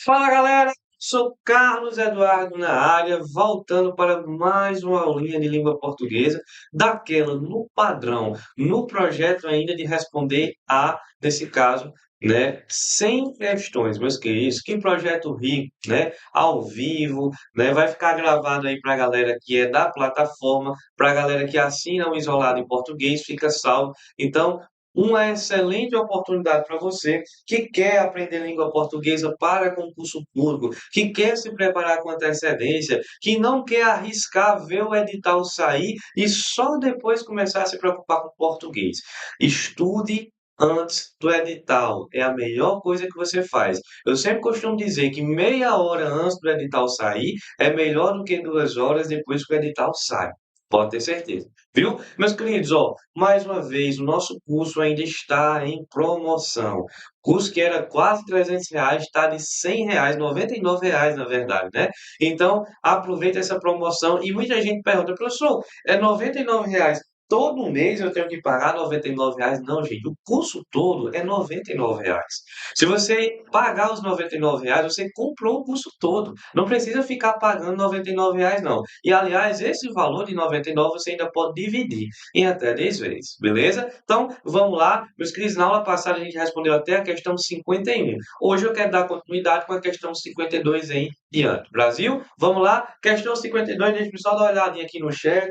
Fala galera, sou Carlos Eduardo na área, voltando para mais uma aulinha de língua portuguesa, daquela no padrão, no projeto ainda de responder a, nesse caso, 100 questões, meus queridos. Que projeto rico, ao vivo, vai ficar gravado aí para a galera que é da plataforma, para a galera que assina o Isolado em Português, fica salvo. Então, uma excelente oportunidade para você que quer aprender língua portuguesa para concurso público, que quer se preparar com antecedência, que não quer arriscar ver o edital sair e só depois começar a se preocupar com português. Estude antes do edital, é a melhor coisa que você faz. Eu sempre costumo dizer que meia hora antes do edital sair é melhor do que 2 horas depois que o edital sai. Pode ter certeza. Viu? Meus queridos, ó, mais uma vez, o nosso curso ainda está em promoção. Curso que era quase R$ 300 está de R$ 100, R$ 99 na verdade, né? Então, aproveita essa promoção. E muita gente pergunta, professor, é R$ 99 todo mês eu tenho que pagar R$ 99? Não, gente, o curso todo é R$ 99. Se você pagar os R$ 99, você comprou o curso todo. Não precisa ficar pagando R$ 99, não. E, aliás, esse valor de 99 você ainda pode dividir em até 10 vezes, beleza? Então, vamos lá. Meus queridos, na aula passada a gente respondeu até a questão 51. Hoje eu quero dar continuidade com a questão 52 em diante. Brasil, vamos lá. Questão 52, deixa eu só dar uma olhadinha aqui no chat.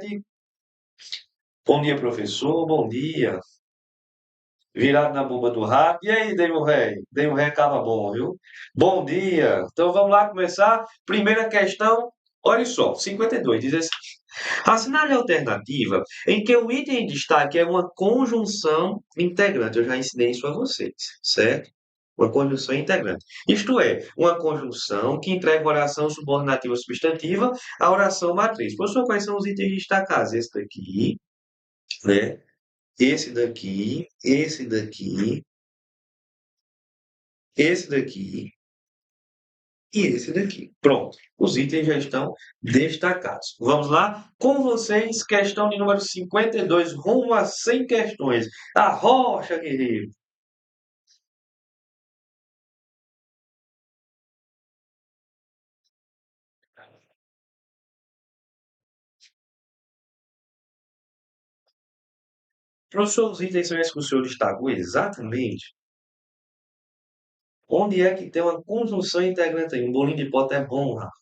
Bom dia, professor. Bom dia. Virado na bomba do rato. E aí, Dei um ré? Dei um ré acaba bom, viu? Bom dia. Então vamos lá começar. Primeira questão. Olha só, 52 diz assim. Assinale a alternativa em que o item em destaque é uma conjunção integrante. Eu já ensinei isso a vocês, certo? Uma conjunção integrante. Isto é, uma conjunção que entrega oração subordinativa substantiva à oração matriz. Professor, quais são os itens destacados? Esse daqui, né? Esse daqui e esse daqui. Pronto. Os itens já estão destacados. Vamos lá? Com vocês, questão de número 52, rumo a 100 questões. A rocha, guerreiro. Professor, os itens são esses que o senhor destacou exatamente. Onde é que tem uma conjunção integrante aí? Um bolinho de pote é bom, rapaz.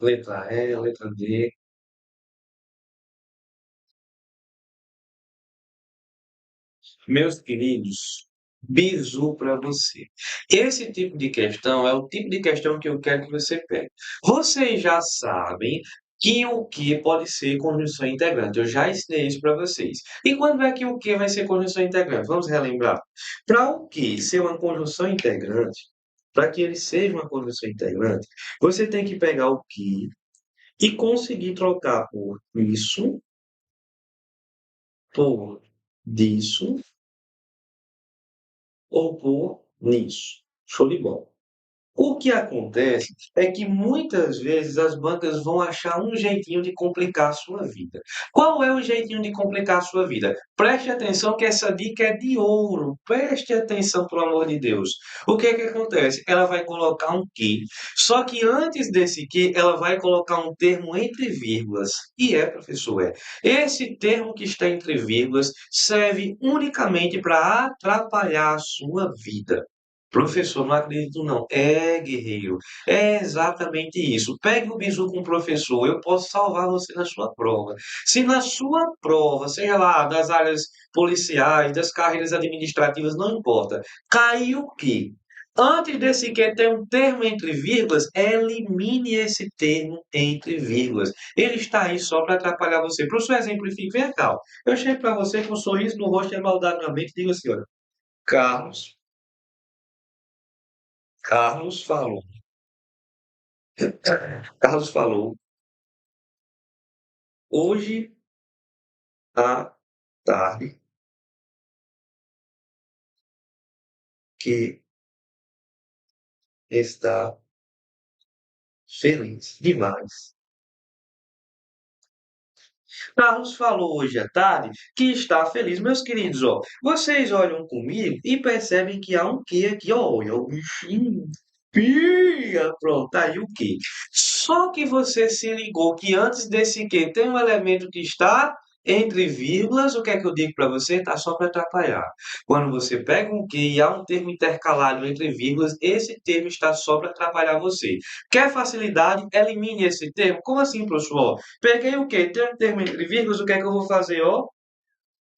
Letra E, letra D. Meus queridos, bizu para você. Esse tipo de questão é o tipo de questão que eu quero que você pegue. Vocês já sabem que o que pode ser conjunção integrante. Eu já ensinei isso para vocês. E quando é que o que vai ser conjunção integrante? Vamos relembrar. Para o que ser uma conjunção integrante, para que ele seja uma conjunção integrante, você tem que pegar o que e conseguir trocar por isso, por disso ou por nisso. Show de bola. O que acontece é que muitas vezes as bancas vão achar um jeitinho de complicar a sua vida. Qual é o jeitinho de complicar a sua vida? Preste atenção que essa dica é de ouro. Preste atenção, pelo amor de Deus. O que é que acontece? Ela vai colocar um que, só que antes desse que, ela vai colocar um termo entre vírgulas. E é, professor, é. Esse termo que está entre vírgulas serve unicamente para atrapalhar a sua vida. Professor, não acredito não. É, guerreiro. É exatamente isso. Pegue o bizu com o professor. Eu posso salvar você na sua prova. Se na sua prova, seja lá das áreas policiais, das carreiras administrativas, não importa, caiu o quê? Antes desse que tem um termo entre vírgulas, elimine esse termo entre vírgulas. Ele está aí só para atrapalhar você. Professor, exemplifique. Vem cá. Ó. Eu chego para você com um sorriso no rosto e a maldade na mente e digo assim, olha, Carlos, Carlos falou. Carlos falou hoje à tarde que está feliz demais. Carlos falou hoje à tarde que está feliz. Meus queridos, ó, vocês olham comigo e percebem que há um quê aqui, ó, olha o bichinho. Pia, pronto, tá aí o quê? Só que você se ligou que antes desse quê tem um elemento que está entre vírgulas, o que é que eu digo para você? Tá só para atrapalhar. Quando você pega um quê e há um termo intercalado entre vírgulas, esse termo está só para atrapalhar você. Quer facilidade? Elimine esse termo. Como assim, professor? Peguei o quê? Tem um termo entre vírgulas, o que é que eu vou fazer? Ó,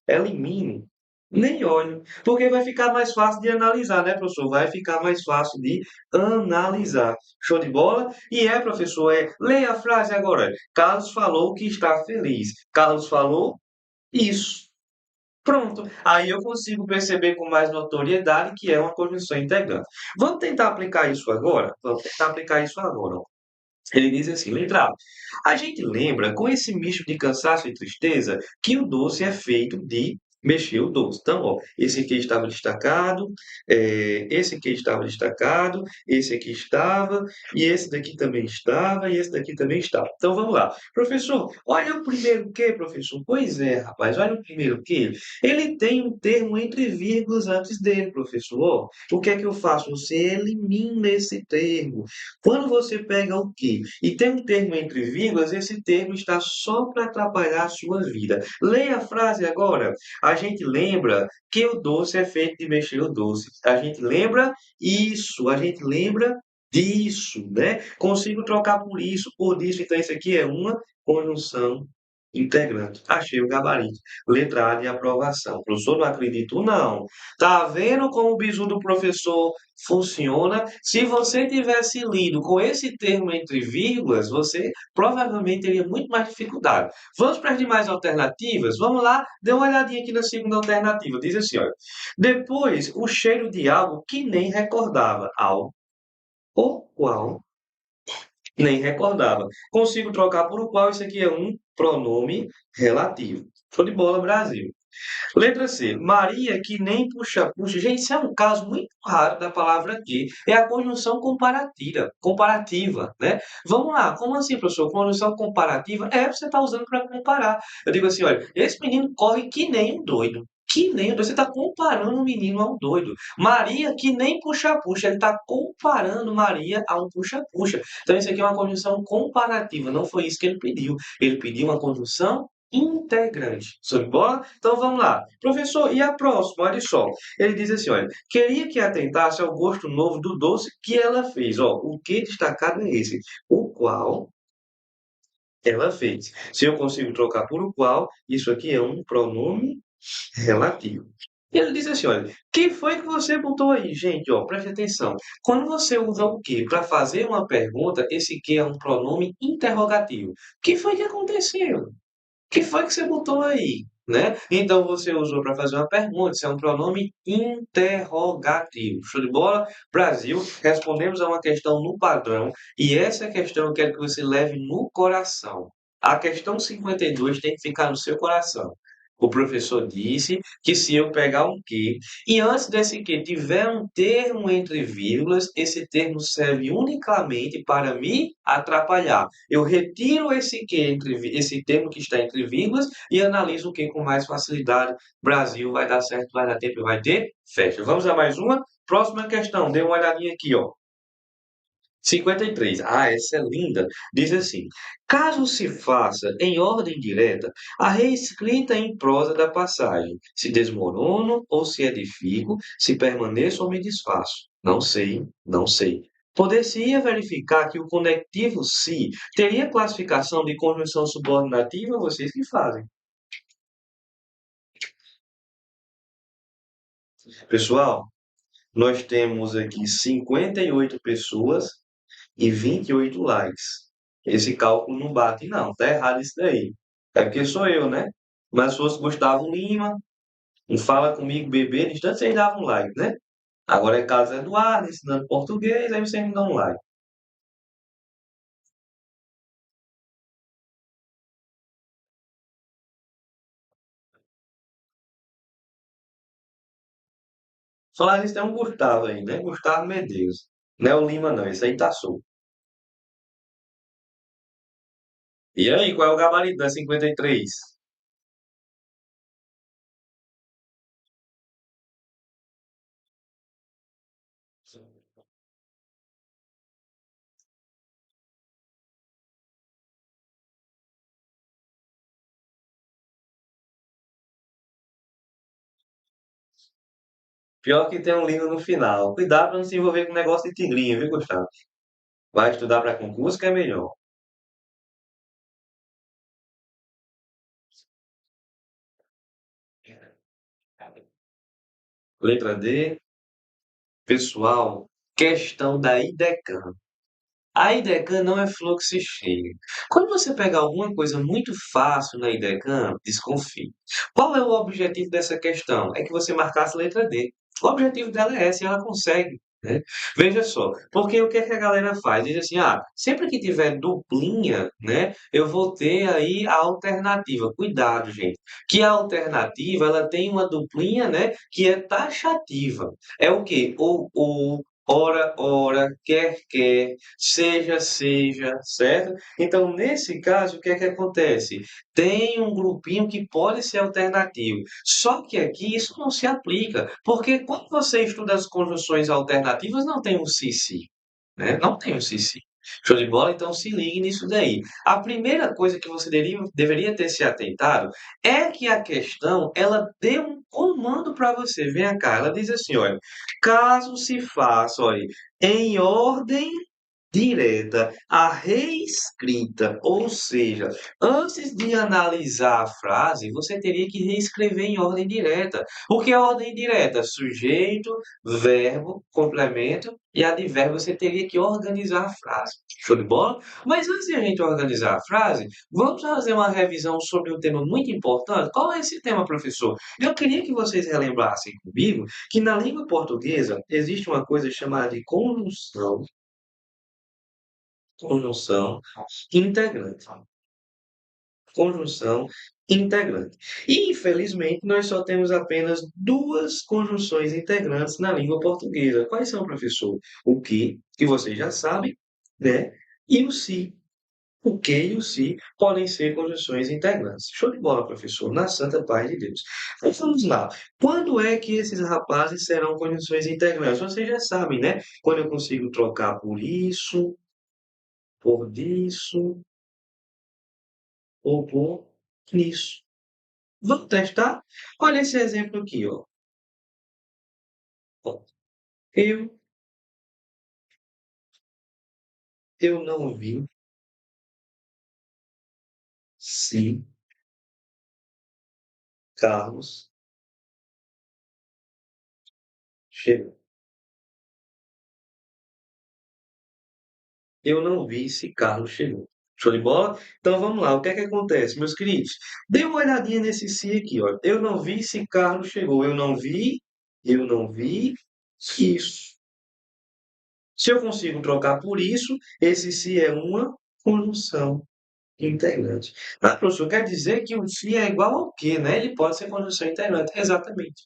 elimino. Nem olho. Porque vai ficar mais fácil de analisar, né, professor? Vai ficar mais fácil de analisar. Show de bola? E é, professor, leia a frase agora. Carlos falou que está feliz. Carlos falou isso. Pronto. Aí eu consigo perceber com mais notoriedade que é uma conjunção integrante. Vamos tentar aplicar isso agora? Vamos tentar aplicar isso agora. Ó. Ele diz assim, letra A. A gente lembra, com esse misto de cansaço e tristeza, que o doce é feito de mexer o doce. Então, ó, esse aqui estava destacado, esse aqui estava destacado, esse aqui estava, e esse daqui também estava, e esse daqui também estava. Então, vamos lá. Professor, olha o primeiro que, professor? Pois é, rapaz, olha o primeiro que. Ele tem um termo entre vírgulas antes dele, professor. Ó, o que é que eu faço? Você elimina esse termo. Quando você pega o que e tem um termo entre vírgulas, esse termo está só para atrapalhar a sua vida. Leia a frase agora. A gente lembra que o doce é feito de mexer o doce. A gente lembra isso, a gente lembra disso, né? Consigo trocar por isso, por isso. Então, isso aqui é uma conjunção integrante. Achei o gabarito. Letra A de aprovação. Professor, não acredito, não. Tá vendo como o bizu do professor funciona? Se você tivesse lido com esse termo entre vírgulas, você provavelmente teria muito mais dificuldade. Vamos para as demais alternativas? Vamos lá, dê uma olhadinha aqui na segunda alternativa. Diz assim, olha. Depois, o cheiro de algo que nem recordava. Algo o qual nem recordava. Consigo trocar por o qual, isso aqui é um pronome relativo. Show de bola, Brasil. Letra C. Maria que nem puxa-puxa. Gente, isso é um caso muito raro da palavra que. É a conjunção comparativa, né? Vamos lá. Como assim, professor? Conjunção comparativa é você está usando para comparar. Eu digo assim, olha, esse menino corre que nem um doido. Que nem um doido. Você está comparando o menino a um doido. Maria que nem puxa-puxa. Ele está comparando Maria a um puxa-puxa. Então, isso aqui é uma conjunção comparativa. Não foi isso que ele pediu. Ele pediu uma conjunção integrante. Show de bola? Então vamos lá. Professor, e a próxima? Olha só. Ele diz assim, olha, queria que atentasse ao gosto novo do doce que ela fez. Ó, o que destacado é esse? O qual ela fez. Se eu consigo trocar por o qual, isso aqui é um pronome relativo. Ele diz assim, olha, que foi que você botou aí, gente? Ó, preste atenção. Quando você usa o que para fazer uma pergunta, esse que é um pronome interrogativo. O que foi que aconteceu? Que foi que você botou aí? Né? Então você usou para fazer uma pergunta, isso é um pronome interrogativo. Show de bola? Brasil, respondemos a uma questão no padrão e essa questão eu quero que você leve no coração. A questão 52 tem que ficar no seu coração. O professor disse que se eu pegar um que e antes desse que tiver um termo entre vírgulas, esse termo serve unicamente para me atrapalhar. Eu retiro esse que esse termo que está entre vírgulas e analiso o que com mais facilidade. Brasil vai dar certo, vai dar tempo, vai ter? Fecha. Vamos a mais uma? Próxima questão, dê uma olhadinha aqui, ó. 53. Ah, essa é linda. Diz assim: caso se faça em ordem direta a reescrita em prosa da passagem, se desmorono ou se edifico, se permaneço ou me desfaço. Não sei, não sei. Poder-se-ia verificar que o conectivo se teria classificação de conjunção subordinativa, vocês que fazem. Pessoal, nós temos aqui 58 pessoas e 28 likes. Esse cálculo não bate, não. Tá errado isso daí. É porque sou eu, né? Mas se fosse Gustavo Lima, um Fala Comigo Bebê, distante vocês davam um like, né? Agora é Carlos Eduardo ensinando português, aí vocês me dão um like. Falar nisso tem um Gustavo aí, né? Gustavo Medeiros. Não é o Lima, não. Esse aí tá solto. E aí, qual é o gabarito da 53? Pior que tem um Lima no final. Cuidado pra não se envolver com negócio de tigrinho, viu, Gustavo? Vai estudar para concurso que é melhor. Letra D, pessoal, questão da IDECAM. A IDECAM não é flor que se chegue. Quando você pegar alguma coisa muito fácil na IDECAM, desconfie. Qual é o objetivo dessa questão? É que você marcasse a letra D. O objetivo dela é esse, e ela consegue. Né? Veja só, porque o que, é que a galera faz? Diz assim, sempre que tiver duplinha, né, eu vou ter aí a alternativa. Cuidado, gente, que a alternativa, ela tem uma duplinha, né, que é taxativa. É o quê? Ou, ora, ora, quer, seja, certo? Então, nesse caso, o que é que acontece? Tem um grupinho que pode ser alternativo. Só que aqui isso não se aplica, porque quando você estuda as conjunções alternativas, não tem um se, né? Não tem um se. Show de bola? Então se ligue nisso daí. A primeira coisa que você deveria ter se atentado é que a questão, ela deu um comando para você. Vem cá, ela diz assim, olha, caso se faça, olha, em ordem direta, a reescrita, ou seja, antes de analisar a frase, você teria que reescrever em ordem direta. O que é ordem direta? Sujeito, verbo, complemento e advérbio. Você teria que organizar a frase. Show de bola? Mas antes de a gente organizar a frase, vamos fazer uma revisão sobre um tema muito importante. Qual é esse tema, professor? Eu queria que vocês relembrassem comigo que na língua portuguesa existe uma coisa chamada de conjunção integrante. Conjunção integrante. E, infelizmente, nós só temos apenas duas conjunções integrantes na língua portuguesa. Quais são, professor? O que vocês já sabem, né? E o se. O que e o se podem ser conjunções integrantes. Show de bola, professor, na santa paz de Deus. Mas vamos lá. Quando é que esses rapazes serão conjunções integrantes? Vocês já sabem, né? Quando eu consigo trocar por isso, por disso, ou por nisso. Vamos testar? Olha esse exemplo aqui, ó. Ó, Eu, eu não vi se Carlos chegou. Eu não vi se Carlos chegou. Show de bola? Então vamos lá. O que é que acontece, meus queridos? Dê uma olhadinha nesse se aqui, ó. Eu não vi se Carlos chegou. Eu não vi isso. Se eu consigo trocar por isso, esse se é uma conjunção integrante. Ah, professor, quer dizer que um se é igual ao quê, né? Ele pode ser conjunção integrante. Exatamente.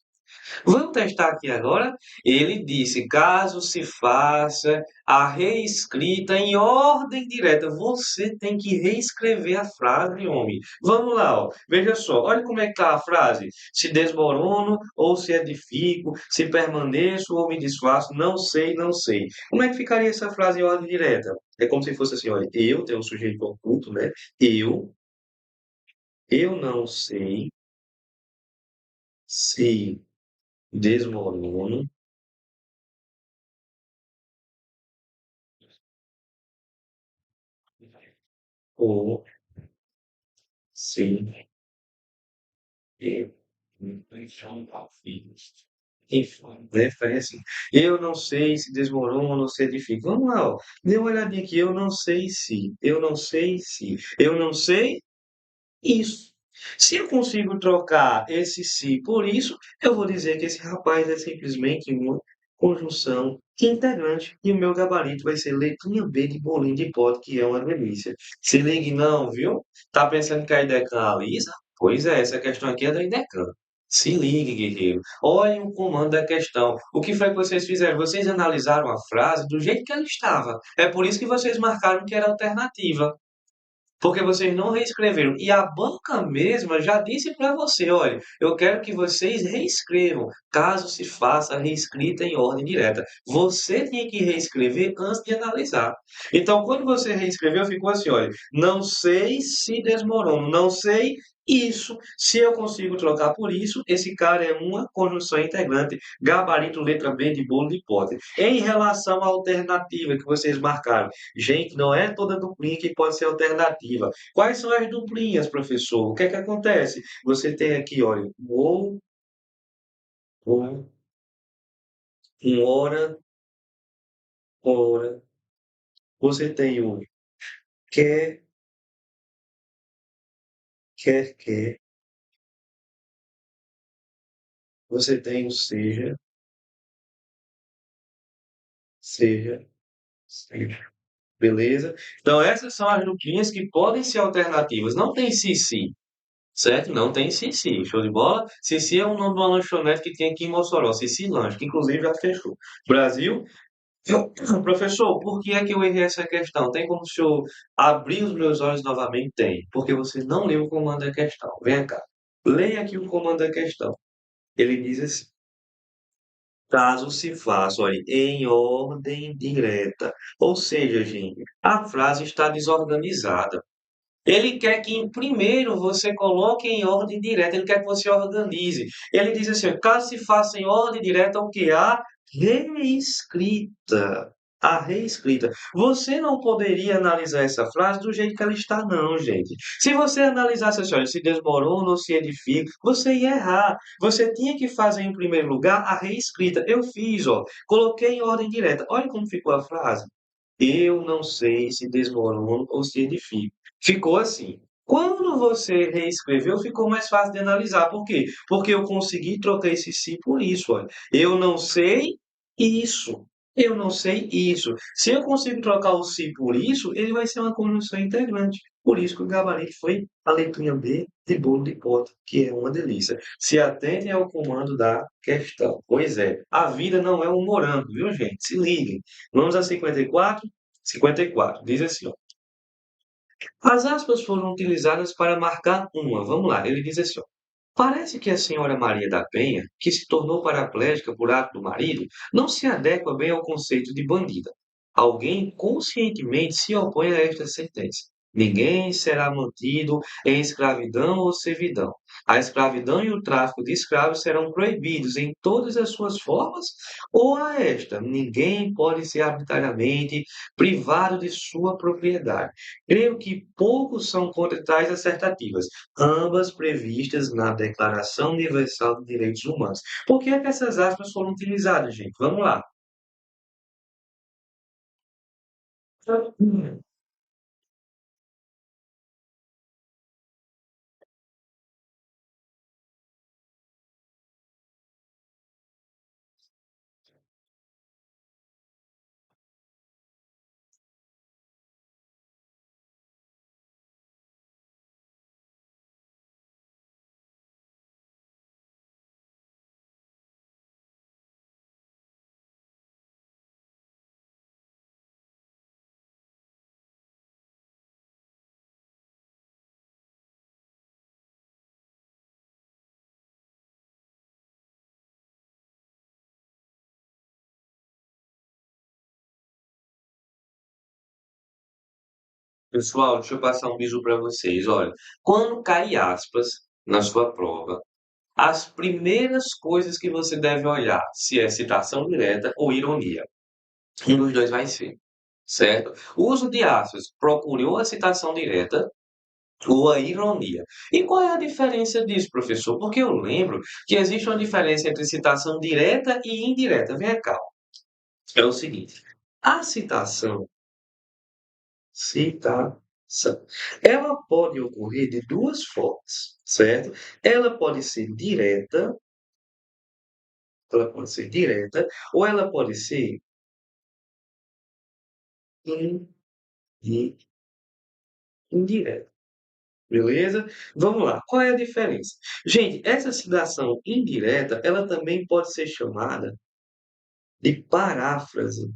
Vamos testar aqui agora. Ele disse: caso se faça a reescrita em ordem direta. Você tem que reescrever a frase, homem. Vamos lá, ó. Veja só. Olha como é que está a frase. Se desmorono ou se edifico, se permaneço ou me desfaço, não sei, não sei. Como é que ficaria essa frase em ordem direta? É como se fosse assim, olha, eu tenho um sujeito oculto, né? Eu, eu não sei se desmorono ou se eu enfim, né? Foi assim. Eu não sei se desmorona ou se edifica. Vamos lá, ó. Dê uma olhadinha aqui. Eu não sei se. Eu não sei se. Eu não sei isso. Se eu consigo trocar esse se por isso, eu vou dizer que esse rapaz é simplesmente uma conjunção integrante e o meu gabarito vai ser letrinha B de bolinho de pote, que é uma delícia. Se ligue não, viu? Tá pensando que a IDECAN alisa? Pois é, essa questão aqui é da IDECAN. Se ligue, guerreiro. Olhem o comando da questão. O que foi que vocês fizeram? Vocês analisaram a frase do jeito que ela estava. É por isso que vocês marcaram que era alternativa. Porque vocês não reescreveram. E a banca mesma já disse para você: olha, eu quero que vocês reescrevam, caso se faça a reescrita em ordem direta. Você tinha que reescrever antes de analisar. Então, quando você reescreveu, ficou assim: olha, não sei se desmorono, não sei isso. Se eu consigo trocar por isso, esse cara é uma conjunção integrante, gabarito letra B de bolo de hipótese. Em relação à alternativa que vocês marcaram, gente, não é toda duplinha que pode ser alternativa. Quais são as duplinhas, professor? O que é que acontece? Você tem aqui, olha, ou, um ora. Você tem o quer, quer. Você tem o seja. Beleza? Então, essas são as duplinhas que podem ser alternativas. Não tem se, certo? Não tem Cici. Show de bola? Cici é o nome de uma lanchonete que tem aqui em Mossoró. Cici Lanche, que inclusive já fechou. Brasil. Professor, por que é que eu errei essa questão? Tem como o senhor abrir os meus olhos novamente? Tem. Porque você não leu o comando da questão. Venha cá. Leia aqui o comando da questão. Ele diz assim: caso se faça, olha, em ordem direta. Ou seja, gente, a frase está desorganizada. Ele quer que, em primeiro, você coloque em ordem direta, ele quer que você organize. Ele diz assim: caso se faça em ordem direta, o que? A reescrita. A reescrita. Você não poderia analisar essa frase do jeito que ela está, não, gente. Se você analisasse assim, olha, se desmorona ou se edifica, você ia errar. Você tinha que fazer, em primeiro lugar, a reescrita. Eu fiz, ó, coloquei em ordem direta. Olha como ficou a frase. Eu não sei se desmorono ou se edifico. Ficou assim. Quando você reescreveu, ficou mais fácil de analisar. Por quê? Porque eu consegui trocar esse se por isso. Olha. Eu não sei isso. Eu não sei isso. Se eu consigo trocar o se por isso, ele vai ser uma conjunção integrante. Por isso que o gabarito foi a letrinha B de bolo de pote, que é uma delícia. Se atentem ao comando da questão. Pois é, a vida não é um morango, viu, gente? Se liguem. Vamos a 54. 54. Diz assim, ó. As aspas foram utilizadas para marcar uma. Vamos lá, ele diz assim, ó. Parece que a senhora Maria da Penha, que se tornou paraplégica por ato do marido, não se adequa bem ao conceito de bandida. Alguém conscientemente se opõe a esta sentença. Ninguém será mantido em escravidão ou servidão. A escravidão e o tráfico de escravos serão proibidos em todas as suas formas, ou a esta, ninguém pode ser arbitrariamente privado de sua propriedade. Creio que poucos são contra tais assertativas, ambas previstas na Declaração Universal dos Direitos Humanos. Por que é que essas aspas foram utilizadas, gente? Vamos lá. Pessoal, deixa eu passar um bisu para vocês. Olha, quando cai aspas na sua prova, as primeiras coisas que você deve olhar, se é citação direta ou ironia. Um dos dois vai ser, certo? O uso de aspas, procure ou a citação direta ou a ironia. E qual é a diferença disso, professor? Porque eu lembro que existe uma diferença entre citação direta e indireta. Vem cá. É o seguinte, a citação, ela pode ocorrer de duas formas, certo? Ela pode ser direta, ou ela pode ser in- indireta. Beleza? Vamos lá. Qual é a diferença? Gente, essa citação indireta, ela também pode ser chamada de paráfrase.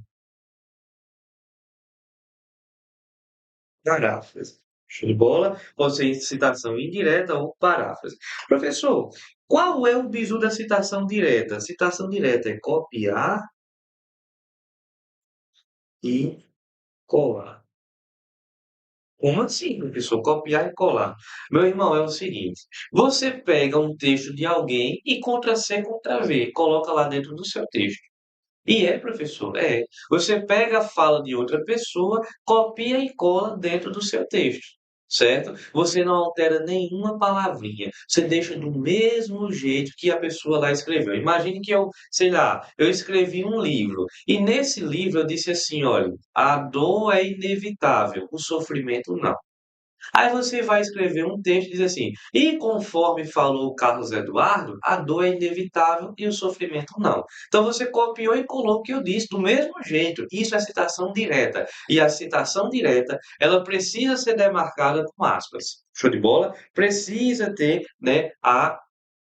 Paráfrase. Show de bola? Pode ser citação indireta ou paráfrase. Professor, qual é o bizu da citação direta? Citação direta é copiar e colar. Como assim, professor? Copiar e colar. Meu irmão, é o seguinte: você pega um texto de alguém e Ctrl+C, Ctrl+V, coloca lá dentro do seu texto. E é, professor, é. Você pega a fala de outra pessoa, copia e cola dentro do seu texto, certo? Você não altera nenhuma palavrinha. Você deixa do mesmo jeito que a pessoa lá escreveu. Imagine que eu, sei lá, eu escrevi um livro e nesse livro eu disse assim, olha, a dor é inevitável, o sofrimento não. Aí você vai escrever um texto e diz assim: "E conforme falou o Carlos Eduardo, a dor é inevitável e o sofrimento não". Então você copiou e colou o que eu disse do mesmo jeito. Isso é citação direta. E a citação direta, ela precisa ser demarcada com aspas. Show de bola? Precisa ter, né,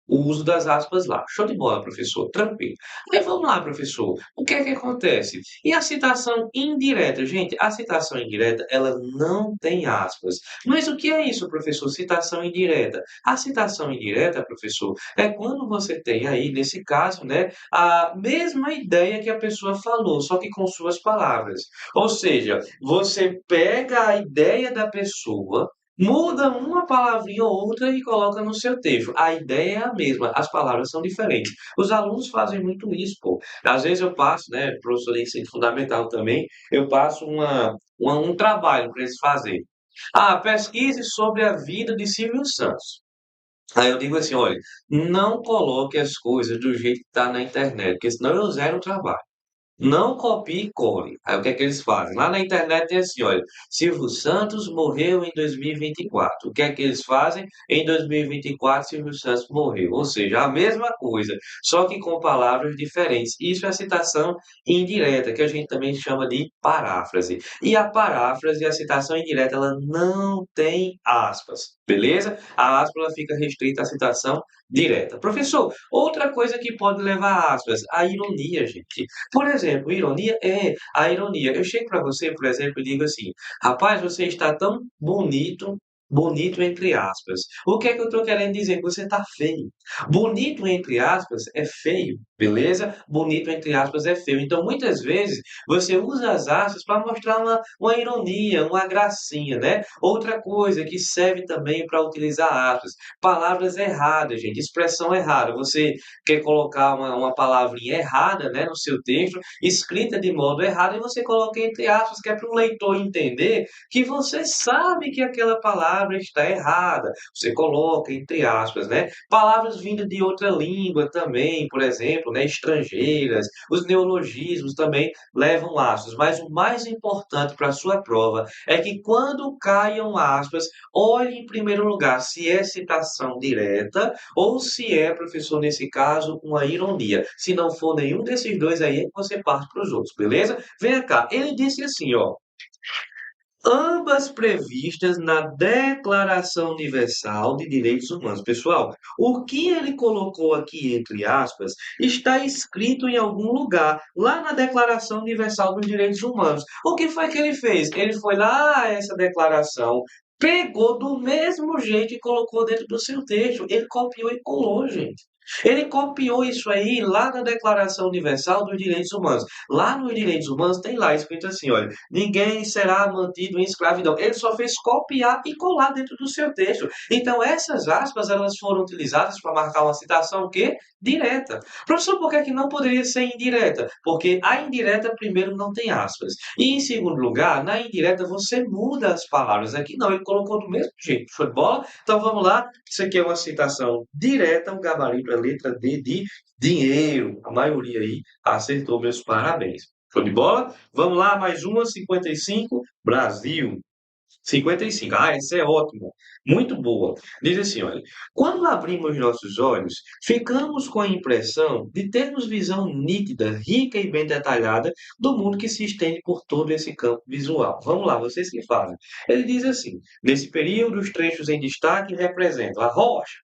o uso das aspas lá. Show de bola, professor. Tranquilo. Aí vamos lá, professor. O que é que acontece? E a citação indireta? Gente, a citação indireta, ela não tem aspas. Mas o que é isso, professor? Citação indireta. A citação indireta, professor, é quando você tem aí, nesse caso, né, a mesma ideia que a pessoa falou, só que com suas palavras. Ou seja, você pega a ideia da pessoa, muda uma palavrinha ou outra e coloca no seu texto. A ideia é a mesma, as palavras são diferentes. Os alunos fazem muito isso, pô. Às vezes eu passo, né, professor de ensino fundamental também, eu passo um trabalho para eles fazerem. Ah, pesquise sobre a vida de Silvio Santos. Aí eu digo assim, olha, não coloque as coisas do jeito que está na internet, porque senão eu zero o trabalho. Não copie e cole. Aí o que é que eles fazem? Lá na internet tem assim, olha, Silvio Santos morreu em 2024. O que é que eles fazem? Em 2024, Silvio Santos morreu. Ou seja, a mesma coisa, só que com palavras diferentes. Isso é citação indireta, que a gente também chama de paráfrase. E a paráfrase, a citação indireta, ela não tem aspas, beleza? A aspa ela fica restrita à citação direta. Professor, outra coisa que pode levar aspas, a ironia, gente. Por exemplo, ironia é a ironia. Eu chego para você, por exemplo, e digo assim: rapaz, você está tão bonito, bonito entre aspas. O que é que eu estou querendo dizer? Que você está feio. Bonito entre aspas é feio, beleza? Bonito entre aspas é feio. Então, muitas vezes, você usa as aspas para mostrar uma ironia, uma gracinha, né? Outra coisa que serve também para utilizar aspas. Palavras erradas, gente. Expressão errada. Você quer colocar uma palavrinha errada, né, no seu texto, escrita de modo errado, e você coloca entre aspas, que é para o leitor entender que você sabe que aquela palavra está errada. Você coloca entre aspas, né? Palavras vindas de outra língua também, por exemplo, né, estrangeiras, os neologismos também levam aspas. Mas o mais importante para a sua prova é que quando caiam aspas, olhe em primeiro lugar se é citação direta ou se é, professor, nesse caso, uma ironia. Se não for nenhum desses dois aí, é que você parte para os outros, beleza? Venha cá, ele disse assim, ó, ambas previstas na Declaração Universal de Direitos Humanos. Pessoal, o que ele colocou aqui entre aspas está escrito em algum lugar, lá na Declaração Universal dos Direitos Humanos. O que foi que ele fez? Ele foi lá a essa declaração, pegou do mesmo jeito e colocou dentro do seu texto. Ele copiou e colou, gente. Ele copiou isso aí lá na Declaração Universal dos Direitos Humanos. Lá nos Direitos Humanos tem lá escrito assim, olha, ninguém será mantido em escravidão. Ele só fez copiar e colar dentro do seu texto. Então, essas aspas, elas foram utilizadas para marcar uma citação o quê? Direta. Professor, por que é que não poderia ser indireta? Porque a indireta, primeiro, não tem aspas. E, em segundo lugar, na indireta, você muda as palavras. Aqui não, ele colocou do mesmo jeito. Show de bola? Então, vamos lá. Isso aqui é uma citação direta, o gabarito é letra D de dinheiro. A maioria aí acertou, meus parabéns. Show de bola? Vamos lá, mais uma, 55, Brasil. 55. Ah, essa é ótima. Muito boa. Diz assim, olha. Quando abrimos nossos olhos, ficamos com a impressão de termos visão nítida, rica e bem detalhada do mundo que se estende por todo esse campo visual. Vamos lá, vocês que fazem. Ele diz assim: nesse período, os trechos em destaque representam a rocha.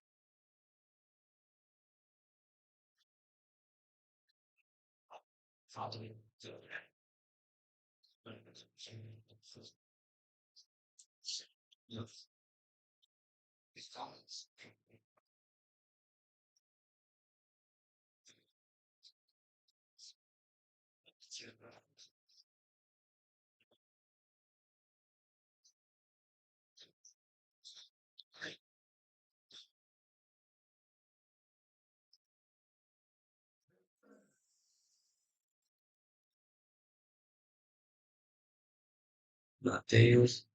Mateus.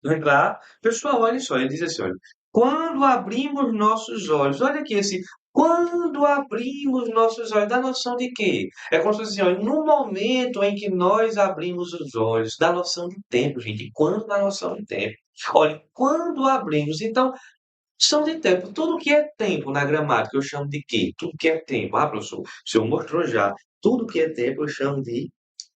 Lembrar, pessoal, olha só, ele diz assim, olha, quando abrimos nossos olhos, olha aqui esse, quando abrimos nossos olhos, dá noção de quê? É como se fosse assim, olha, no momento em que nós abrimos os olhos, dá noção de tempo, gente, quando dá noção de tempo. Olha, quando abrimos, então, noção de tempo, tudo que é tempo na gramática eu chamo de quê? Tudo que é tempo, ah, professor, o senhor mostrou já, tudo que é tempo eu chamo de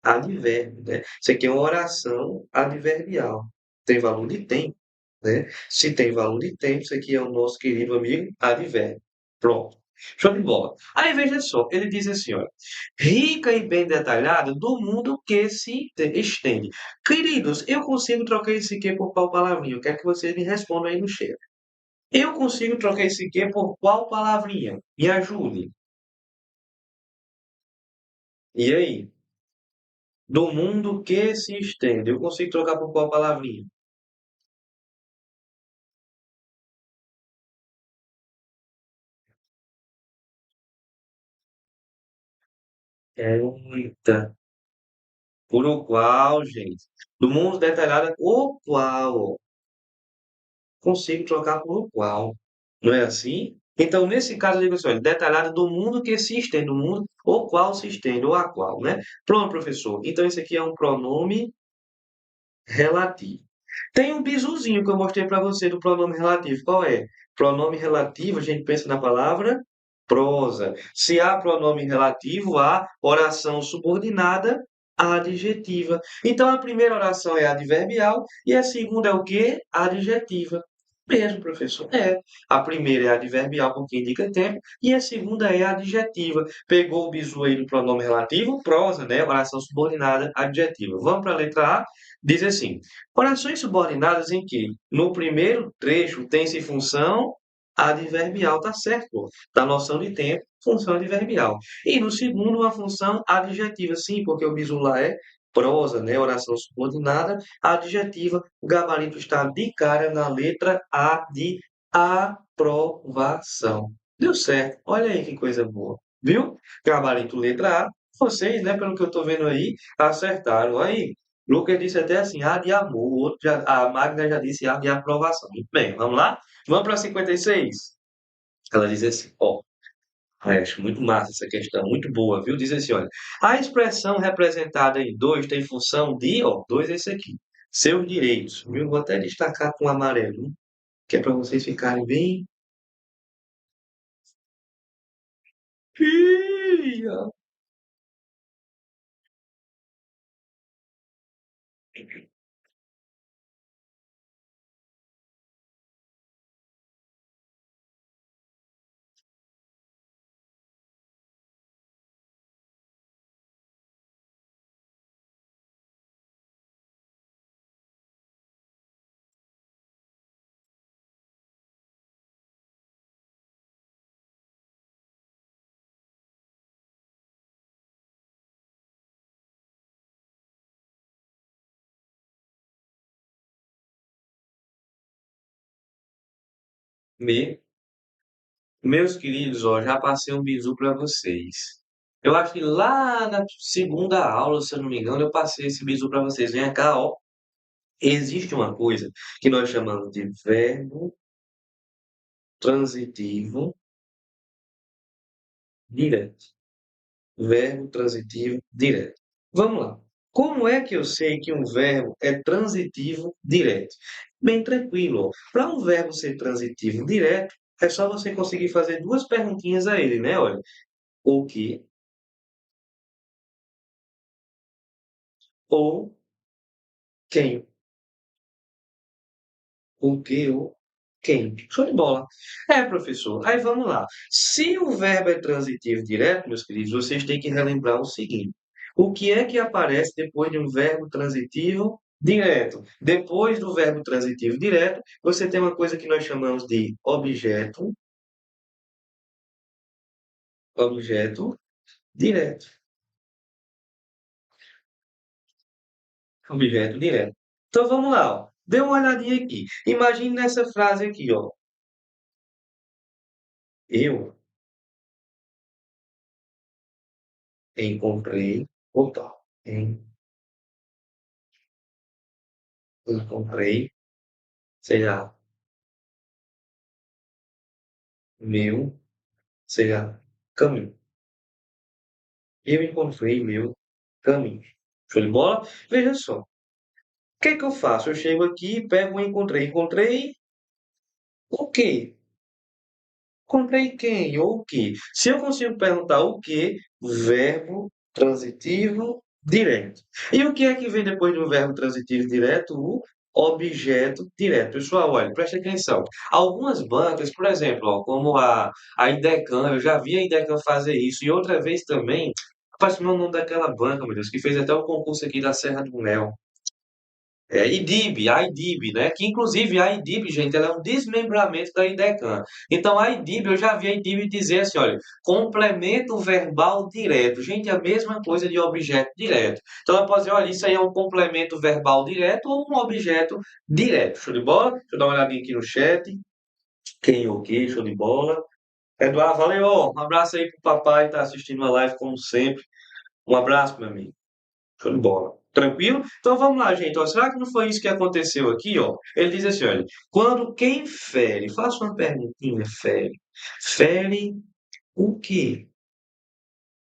advérbio, né? Isso aqui é uma oração adverbial. Tem valor de tempo, né? Se tem valor de tempo, isso aqui é o nosso querido amigo advérbio. Pronto. Show de bola. Aí veja só, ele diz assim, olha, rica e bem detalhada do mundo que se estende. Queridos, eu consigo trocar esse aqui por qual palavrinha? Eu quero que vocês me respondam aí no chat. Eu consigo trocar esse aqui por qual palavrinha? Me ajude. E aí? Do mundo que se estende. Eu consigo trocar por qual palavrinha? Eita. Por o qual, gente? Do mundo detalhado, o qual. Consigo trocar por o qual. Não é assim? Então, nesse caso, eu digo assim, olha, detalhado do mundo que se estende, do mundo, o qual se estende, ou a qual, né? Pronto, professor. Então, esse aqui é um pronome relativo. Tem um bisuzinho que eu mostrei para você do pronome relativo. Qual é? Pronome relativo, a gente pensa na palavra prosa. Se há pronome relativo, há oração subordinada adjetiva. Então a primeira oração é adverbial e a segunda é o quê? Adjetiva. Mesmo, professor. É. A primeira é adverbial porque indica tempo e a segunda é adjetiva. Pegou o bizu aí do pronome relativo, prosa, né? Oração subordinada adjetiva. Vamos para a letra A. Diz assim: orações subordinadas em que, no primeiro trecho, tem-se função adverbial, tá certo, pô. Da noção de tempo, função adverbial. E no segundo, uma função adjetiva, sim, porque o bizu lá é prosa, né? Oração subordinada, adjetiva. O gabarito está de cara na letra A de aprovação. Deu certo. Olha aí que coisa boa. Viu? Gabarito letra A. Vocês, né, pelo que eu estou vendo aí, acertaram aí. Lucas disse até assim, A de amor. O outro a Magna já disse A de aprovação. Muito bem, vamos lá? Vamos para 56. Ela diz assim, ó, acho muito massa essa questão, muito boa, viu? Diz assim, olha, a expressão representada em dois tem função de, ó, dois é esse aqui, seus direitos, viu? Vou até destacar com amarelo, que é para vocês ficarem bem... Ih, me- Meus queridos, ó, já passei um bizu para vocês. Eu acho que lá na segunda aula, se eu não me engano, eu passei esse bizu para vocês. Vem cá, ó. Existe uma coisa que nós chamamos de verbo transitivo direto. Verbo transitivo direto. Vamos lá. Como é que eu sei que um verbo é transitivo direto? Bem tranquilo. Para um verbo ser transitivo direto, é só você conseguir fazer duas perguntinhas a ele, né? Olha, o que ou quem. O que ou quem. Show de bola. É, professor. Aí vamos lá. Se o verbo é transitivo direto, meus queridos, vocês têm que relembrar o seguinte. O que é que aparece depois de um verbo transitivo direto? Depois do verbo transitivo direto, você tem uma coisa que nós chamamos de objeto, objeto direto. Objeto direto. Então vamos lá, ó. Dê uma olhadinha aqui. Imagine nessa frase aqui, ó. Eu encontrei, opa, encontrei, sei lá, meu, sei lá, caminho. Eu encontrei meu caminho. Show de bola? Veja só. O que é que eu faço? Eu chego aqui, pego o encontrei. Encontrei o quê? Encontrei quem ou o quê? Se eu consigo perguntar o quê, verbo transitivo direto. E o que é que vem depois do verbo transitivo direto? O objeto direto. Pessoal, olha, preste atenção. Algumas bancas, por exemplo, ó, como a Idecam, eu já vi a Idecam fazer isso, e outra vez também, rapaz, como é o nome daquela banca, meu Deus, que fez até o concurso aqui da Serra do Mel. É, IDIB, a IDIB, né? Que inclusive a IDIB, gente, ela é um desmembramento da IDECAN. Então a IDIB, eu já vi a IDIB dizer assim, olha, complemento verbal direto. Gente, é a mesma coisa de objeto direto. Então ela pode dizer, olha, isso aí é um complemento verbal direto ou um objeto direto. Show de bola? Deixa eu dar uma olhadinha aqui no chat. Quem o quê? Show de bola. Eduardo, valeu, ó. Um abraço aí pro papai que tá assistindo a live como sempre. Um abraço, meu amigo. Show de bola. Tranquilo? Então vamos lá, gente. Ó, será que não foi isso que aconteceu aqui, ó? Ele diz assim, olha, quando quem fere, faça uma perguntinha, fere. Fere o quê?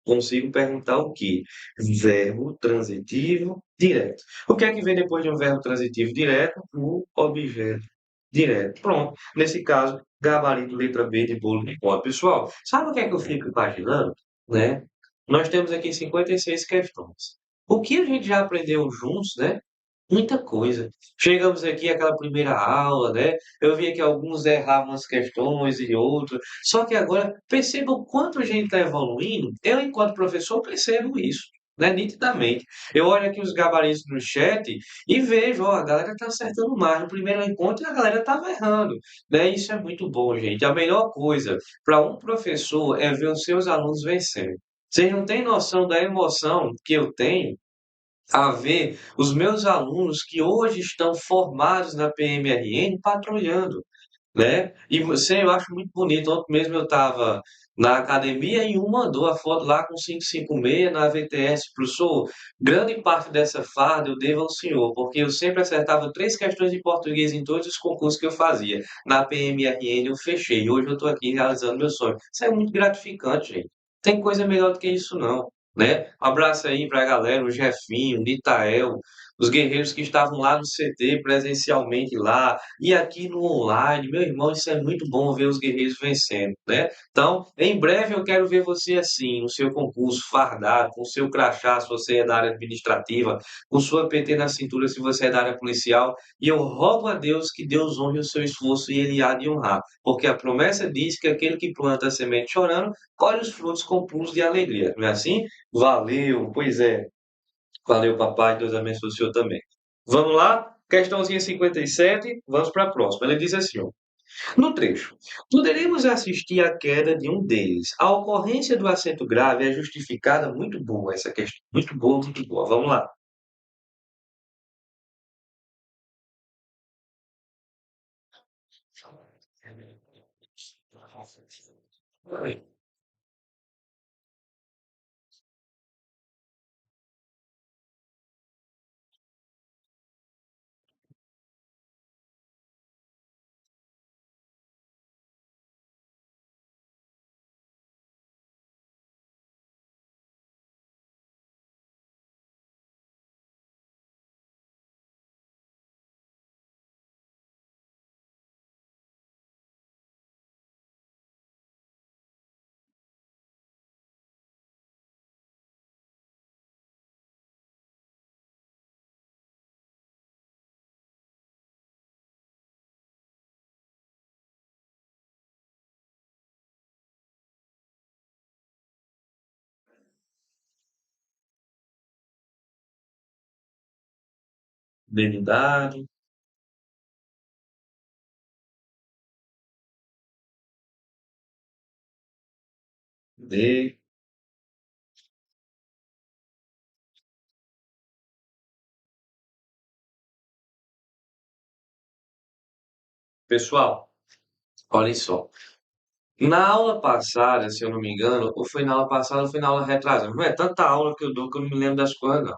Consigo perguntar o quê? Verbo transitivo direto. O que é que vem depois de um verbo transitivo direto? O objeto direto. Pronto. Nesse caso, gabarito letra B de bolo de pote. Pessoal, sabe o que é que eu fico imaginando? Né? Nós temos aqui 56 questões. O que a gente já aprendeu juntos, né? Muita coisa. Chegamos aqui àquela primeira aula, né? Eu vi que alguns erravam as questões e outros. Só que agora, perceba o quanto a gente está evoluindo. Eu, enquanto professor, percebo isso, né? Nitidamente. Eu olho aqui os gabaritos no chat e vejo, ó, a galera está acertando mais. No primeiro encontro, a galera estava errando, né? Isso é muito bom, gente. A melhor coisa para um professor é ver os seus alunos vencendo. Vocês não têm noção da emoção que eu tenho a ver os meus alunos que hoje estão formados na PMRN patrulhando, né? E você, eu acho muito bonito. Ontem mesmo eu estava na academia e um mandou a foto lá com 556 na VTS. Professor, grande parte dessa farda eu devo ao senhor, porque eu sempre acertava três questões de português em todos os concursos que eu fazia. Na PMRN eu fechei. E hoje eu estou aqui realizando meu sonho. Isso é muito gratificante, gente. Tem coisa melhor do que isso, não. Né? Um abraço aí para a galera, o Jefinho, o Nitael, os guerreiros que estavam lá no CT presencialmente lá, e aqui no online, meu irmão, isso é muito bom ver os guerreiros vencendo, né? Então, em breve eu quero ver você assim, no seu concurso, fardado, com seu crachá, se você é da área administrativa, com sua PT na cintura, se você é da área policial, e eu rogo a Deus que Deus honre o seu esforço e ele há de honrar, porque a promessa diz que aquele que planta a semente chorando, colhe os frutos com pulos de alegria, não é assim? Valeu, pois é. Valeu, papai. Deus abençoe o senhor também. Vamos lá? Questãozinha 57. Vamos para a próxima. Ele diz assim, ó. No trecho, poderemos assistir à queda de um deles. A ocorrência do acento grave é justificada. Muito boa essa questão. Muito boa, muito boa. Vamos lá. Devidado, de. Pessoal, olhem só. Na aula passada, se eu não me engano, ou foi na aula passada ou foi na aula retrasada. Não é tanta aula que eu dou que eu não me lembro das coisas, não.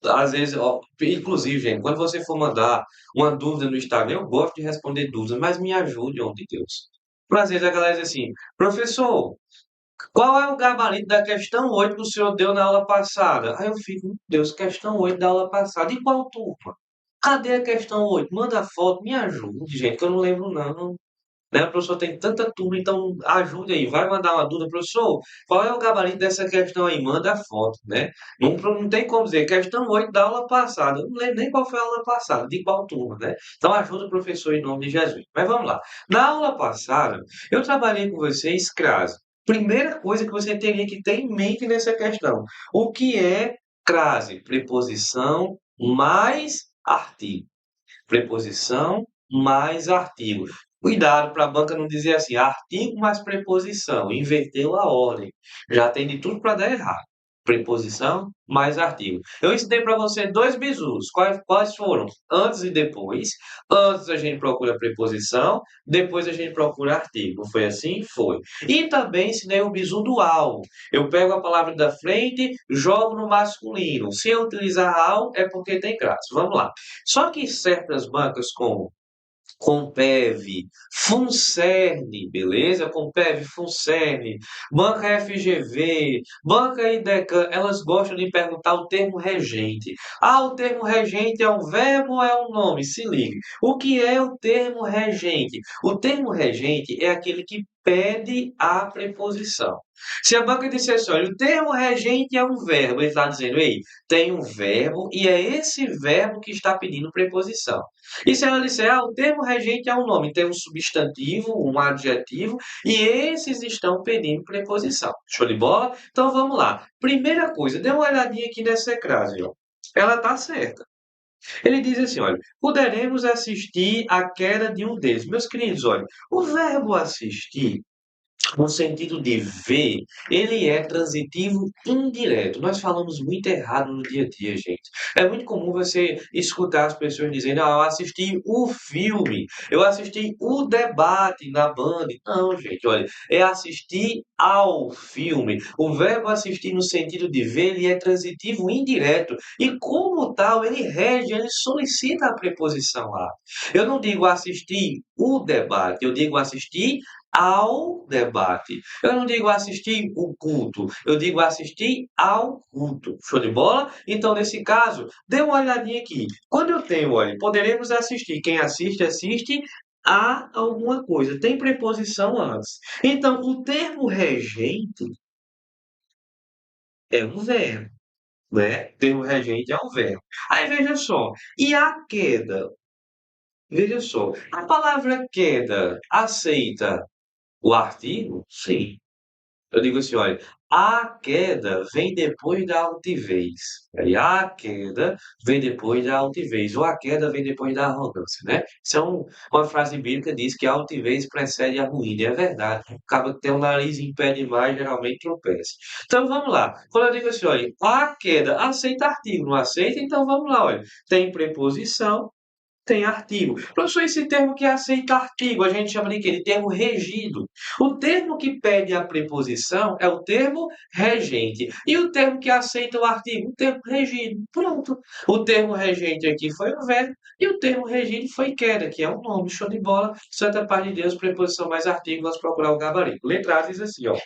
Às vezes, ó, inclusive, gente, quando você for mandar uma dúvida no Instagram, eu gosto de responder dúvidas, mas me ajude, homem de Deus. Às vezes a galera diz assim, professor, qual é o gabarito da questão 8 que o senhor deu na aula passada? Aí eu fico, meu Deus, questão 8 da aula passada. E qual turma? Cadê a questão 8? Manda foto, me ajude, gente, que eu não lembro, não. Né? O professor tem tanta turma, então ajude aí, vai mandar uma dúvida, professor, qual é o gabarito dessa questão aí? Manda a foto, né? Não tem como dizer, questão 8 da aula passada, eu não lembro nem qual foi a aula passada, de qual turma, né? Então ajuda o professor em nome de Jesus. Mas vamos lá. Na aula passada, eu trabalhei com vocês crase. Primeira coisa que você teria que ter em mente nessa questão, o que é crase? Preposição mais artigo. Preposição mais artigo. Cuidado para a banca não dizer assim, artigo mais preposição, inverteu a ordem. Já tem de tudo para dar errado. Preposição mais artigo. Eu ensinei para você dois bizus. Quais foram? Antes e depois. Antes a gente procura preposição, depois a gente procura artigo. Foi assim? Foi. E também ensinei o bizu dual. Eu pego a palavra da frente, jogo no masculino. Se eu utilizar ao, é porque tem crase. Vamos lá. Só que certas bancas como Compev, Funcerne, beleza? Compev, Funcerne, Banca FGV, Banca Idecan, elas gostam de perguntar o termo regente. Ah, o termo regente é um verbo ou é um nome? Se ligue. O que é o termo regente? O termo regente é aquele que pede a preposição. Se a banca dissesse, olha, o termo regente é um verbo, ele está dizendo, ei, tem um verbo e é esse verbo que está pedindo preposição. E se ela disser, ah, o termo regente é um nome, tem um substantivo, um adjetivo, e esses estão pedindo preposição. Show de bola? Então vamos lá. Primeira coisa, dê uma olhadinha aqui nessa crase, ó. Ela está certa. Ele diz assim, olha, poderemos assistir à queda de um deles. Meus queridos, olha, o verbo assistir no sentido de ver, ele é transitivo indireto. Nós falamos muito errado no dia a dia, gente. É muito comum você escutar as pessoas dizendo: ah, eu assisti o filme, eu assisti o debate na Band. Não, gente, olha, é assistir ao filme. O verbo assistir no sentido de ver, ele é transitivo indireto. E como tal, ele rege, ele solicita a preposição lá. Eu não digo assistir o debate, eu digo assistir ao debate. Eu não digo assistir o culto, eu digo assistir ao culto. Show de bola? Então, nesse caso, dê uma olhadinha aqui. Quando eu tenho, olha, poderemos assistir. Quem assiste, assiste a alguma coisa. Tem preposição antes. Então, o termo regente é um verbo, né? O termo regente é um verbo. Aí veja só. E a queda? Veja só. A palavra queda aceita o artigo? Sim. Eu digo assim, olha, a queda vem depois da altivez. Aí a queda vem depois da altivez, ou a queda vem depois da arrogância, né? Isso é uma frase bíblica que diz que a altivez precede a ruína. E é verdade. Acaba que tem o nariz em pé demais, geralmente tropeça. Então vamos lá. Quando eu digo assim, olha, a queda aceita artigo, não aceita? Então vamos lá, olha. Tem preposição, tem artigo. Professor, esse termo que aceita artigo, a gente chama de quê? De termo regido. O termo que pede a preposição é o termo regente. E o termo que aceita o artigo? O termo regido. Pronto. O termo regente aqui foi o verbo e o termo regido foi queda, que é um nome. Show de bola. Santa Paz de Deus, preposição mais artigo, vamos procurar o gabarito. Letra A diz assim, ó.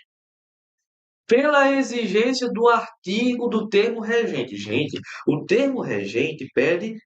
Pela exigência do artigo do termo regente. Gente, o termo regente pede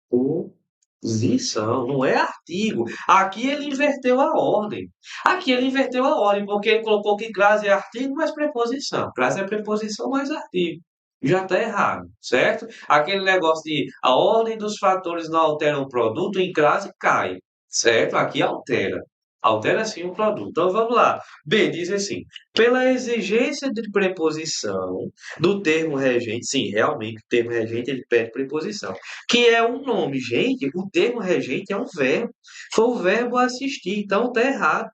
preposição, não é artigo. Aqui ele inverteu a ordem. Aqui ele inverteu a ordem, porque ele colocou que crase é artigo mais preposição. Crase é preposição mais artigo. Já está errado, certo? Aquele negócio de a ordem dos fatores não altera o produto, em crase cai, certo? Aqui altera. Altera sim o produto. Então vamos lá. B diz assim: pela exigência de preposição do termo regente, sim, realmente o termo regente ele pede preposição, que é um nome. Gente, o termo regente é um verbo. Foi o verbo assistir, então tá errado.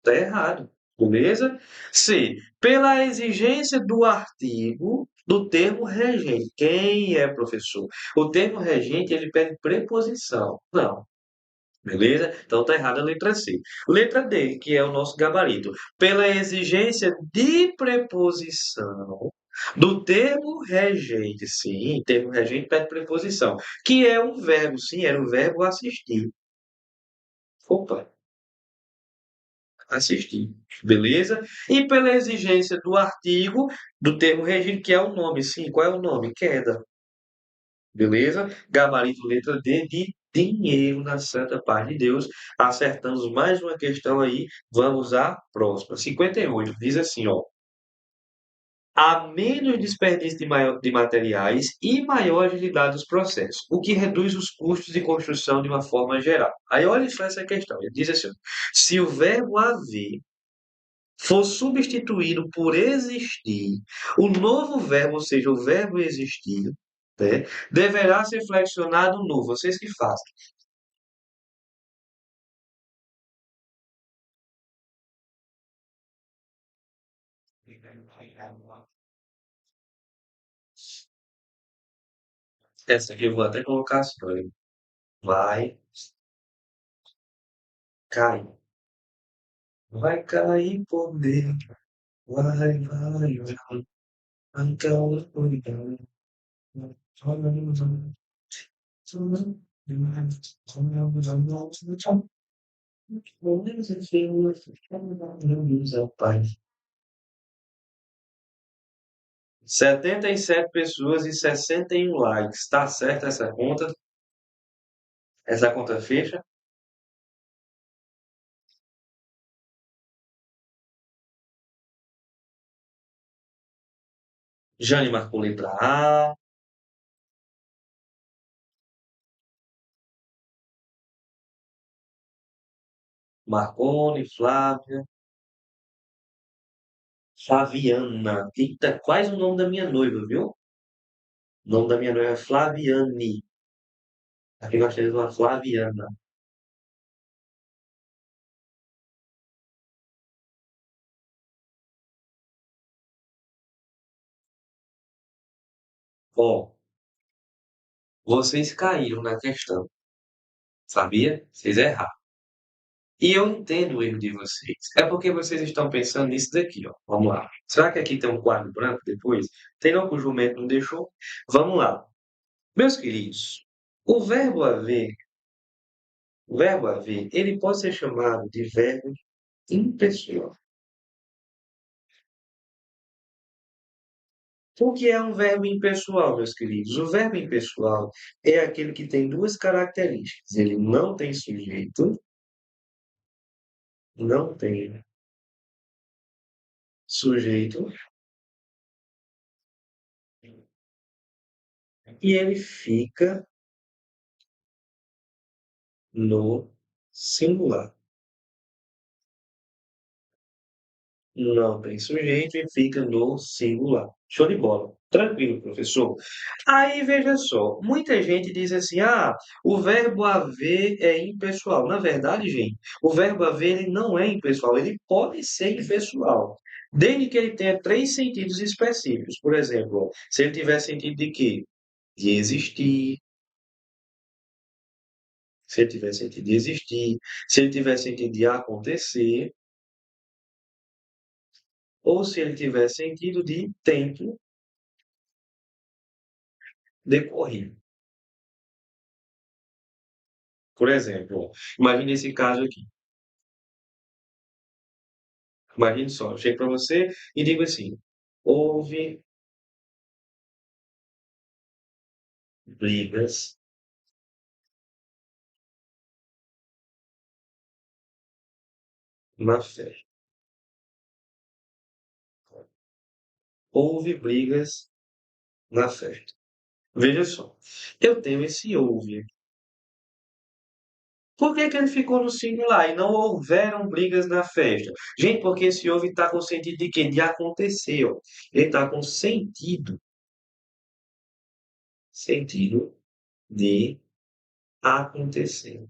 Tá errado. Beleza? C. Pela exigência do artigo do termo regente. Quem é professor? O termo regente ele pede preposição. Não. Beleza? Então tá errada a letra C. Letra D, que é o nosso gabarito. Pela exigência de preposição do termo regente. Sim, termo regente pede preposição. Que é um verbo. Sim, era o verbo assistir. Opa, assistir. Beleza? E pela exigência do artigo do termo regente, que é o nome. Sim, qual é o nome? Queda. Beleza? Gabarito letra D de dinheiro na santa paz de Deus. Acertamos mais uma questão aí. Vamos à próxima. 58. Diz assim, ó. Há menos desperdício de materiais e maior agilidade dos processos, o que reduz os custos de construção de uma forma geral. Aí olha só essa questão. Ele diz assim, ó, se o verbo haver for substituído por existir, o novo verbo, ou seja, o verbo existir, né, deverá ser flexionado no. Vocês que fazem. Essa aqui eu vou até colocar assim, olha. Vai cair. Vai cair poder. Vai. Vai cair poder. Pai. 77 pessoas e 61 likes. Tá certo essa conta? Essa conta fecha? Jane marcou letra A. Marcone, Flávia. Flaviana. Eita, quase o nome da minha noiva, viu? O nome da minha noiva é Flaviane. Aqui nós temos uma Flaviana. Ó, vocês caíram na questão, sabia? Vocês erraram. E eu entendo o erro de vocês. É porque vocês estão pensando nisso daqui, ó. Vamos lá. Será que aqui tem um quadro branco depois? Tem não que o jumento não deixou? Vamos lá. Meus queridos, o verbo haver, ele pode ser chamado de verbo impessoal. O que é um verbo impessoal, meus queridos? O verbo impessoal é aquele que tem duas características. Ele não tem sujeito, não tem sujeito, e ele fica no singular. Não tem sujeito e fica no singular. Show de bola. Tranquilo, professor. Aí veja só, muita gente diz assim: ah, o verbo haver é impessoal. Na verdade, gente, o verbo haver ele não é impessoal, ele pode ser impessoal, desde que ele tenha três sentidos específicos. Por exemplo, se ele tiver sentido de quê? De existir, se ele tiver sentido de existir, se ele tiver sentido de acontecer, ou se ele tiver sentido de tempo decorrido. Por exemplo, imagine esse caso aqui. Imagine só, eu chego para você e digo assim: houve brigas na festa. Houve brigas na festa. Veja só, eu tenho esse houve. Por que que ele ficou no singular e não houveram brigas na festa? Gente, porque esse houve está com sentido de quê? De acontecer, ó. Ele está com sentido de acontecer.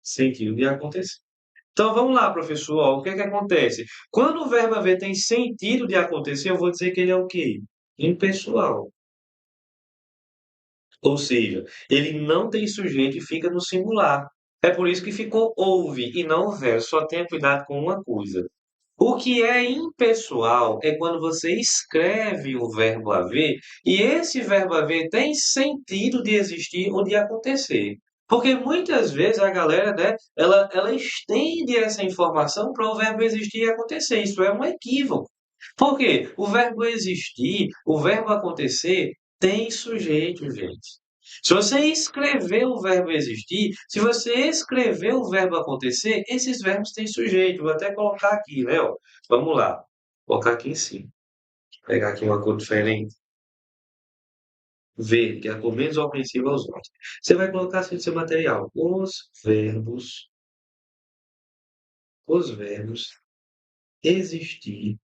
Sentido de acontecer. Então vamos lá, professor. Ó, o que é que acontece? Quando o verbo haver tem sentido de acontecer, eu vou dizer que ele é o quê? Impessoal. Ou seja, ele não tem sujeito e fica no singular. É por isso que ficou houve e não houver. Só tenha cuidado com uma coisa. O que é impessoal é quando você escreve o verbo haver e esse verbo haver tem sentido de existir ou de acontecer. Porque muitas vezes a galera, né, ela estende essa informação para o verbo existir e acontecer. Isso é um equívoco. Por quê? O verbo existir, o verbo acontecer, tem sujeito, gente. Se você escrever o verbo existir, se você escrever o verbo acontecer, esses verbos têm sujeito. Vou até colocar aqui, né? Ó. Vamos lá. Vou colocar aqui em cima. Pegar aqui uma cor diferente. Verde, que é a cor menos ofensiva aos olhos. Você vai colocar assim no seu material. Os verbos existir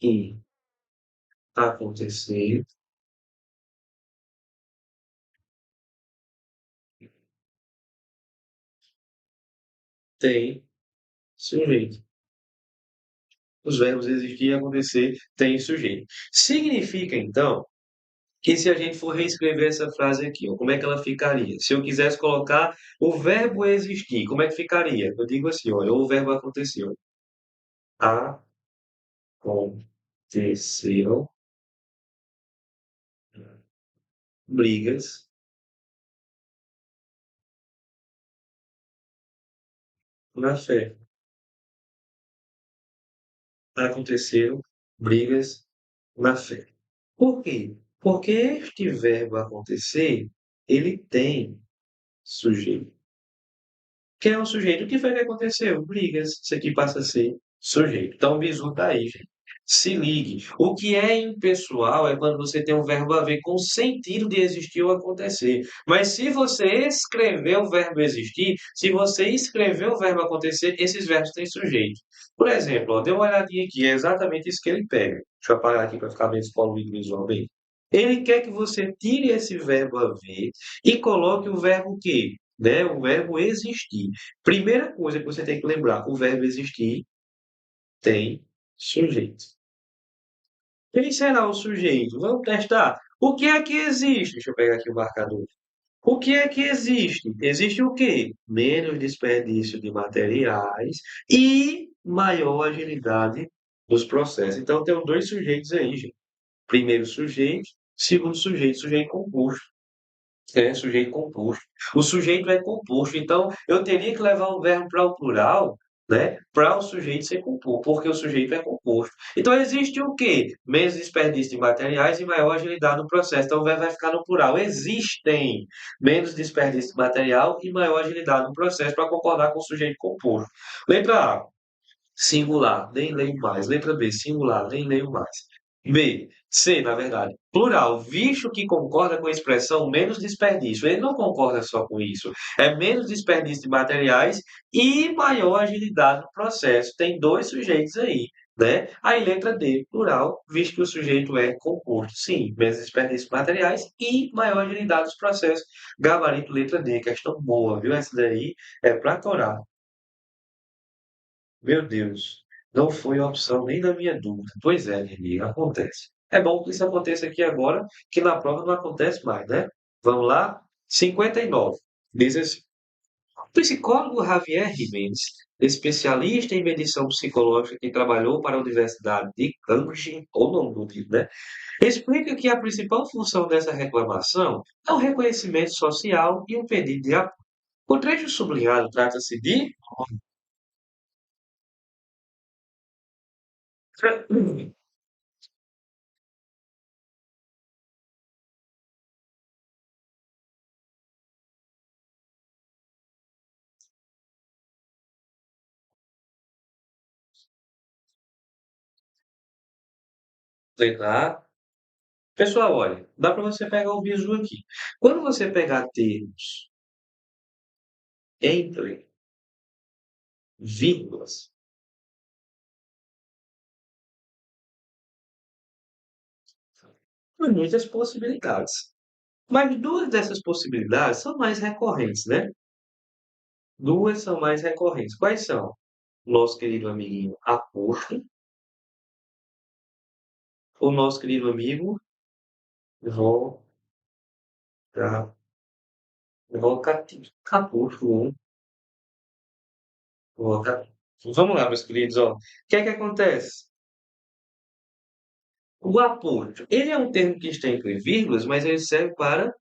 e acontecer têm sujeito. Os verbos existir e acontecer têm sujeito. Significa, então, que se a gente for reescrever essa frase aqui, ó, como é que ela ficaria? Se eu quisesse colocar o verbo existir, como é que ficaria? Eu digo assim, olha, ou o verbo aconteceu. Aconteceu brigas na fé. Aconteceram brigas na fé. Por quê? Porque este verbo acontecer, ele tem sujeito. Quem é o sujeito? O que foi que aconteceu? Brigas. Isso aqui passa a ser sujeito. Então, o bizu está aí, gente. Se ligue. O que é impessoal é quando você tem um verbo haver com sentido de existir ou acontecer. Mas se você escrever o verbo existir, se você escrever o verbo acontecer, esses verbos têm sujeito. Por exemplo, ó, dê uma olhadinha aqui, é exatamente isso que ele pega. Deixa eu apagar aqui para ficar bem poluído visualmente. Ele quer que você tire esse verbo haver e coloque o verbo quê? Né? O verbo existir. Primeira coisa que você tem que lembrar, o verbo existir tem sujeito. Quem será o sujeito? Vamos testar. O que é que existe? Deixa eu pegar aqui o marcador. O que é que existe? Existe o quê? Menos desperdício de materiais e maior agilidade dos processos. Então, tem dois sujeitos aí, gente. Primeiro sujeito, segundo sujeito, sujeito composto. É, sujeito composto. O sujeito é composto, então eu teria que levar o verbo para o plural, né? Para o sujeito ser composto, porque o sujeito é composto. Então existe o quê? Menos desperdício de materiais e maior agilidade no processo. Então o verbo vai ficar no plural. Existem menos desperdício de material e maior agilidade no processo para concordar com o sujeito composto. Letra A, singular, nem leio mais. Letra B, singular, nem leio mais. B, C, na verdade, plural, visto que concorda com a expressão menos desperdício. Ele não concorda só com isso. É menos desperdício de materiais e maior agilidade no processo. Tem dois sujeitos aí, né? Aí, letra D, plural, visto que o sujeito é composto. Sim, menos desperdício de materiais e maior agilidade dos processos. Gabarito, letra D, questão boa, viu? Essa daí é para torar. Meu Deus, não foi a opção nem da minha dúvida. Pois é, minha amiga, acontece. É bom que isso aconteça aqui agora, que na prova não acontece mais, né? Vamos lá? 59. Diz assim: o psicólogo Javier Jimenez, especialista em medição psicológica que trabalhou para a Universidade de Cambridge, ou não duvido, né? Explica que a principal função dessa reclamação é o reconhecimento social e o pedido de apoio. O trecho sublinhado trata-se de letra A, Pessoal, olha, dá para você pegar o bizu aqui. Quando você pegar termos entre vírgulas, tem muitas possibilidades. Mas duas dessas possibilidades são mais recorrentes, né? Duas são mais recorrentes. Quais são? Nosso querido amiguinho aposto, o nosso querido amigo voca- vocativo. Aposto, vocativo. Vamos lá, meus queridos, ó. O que é que acontece? O aposto, ele é um termo que está entre vírgulas, mas ele serve para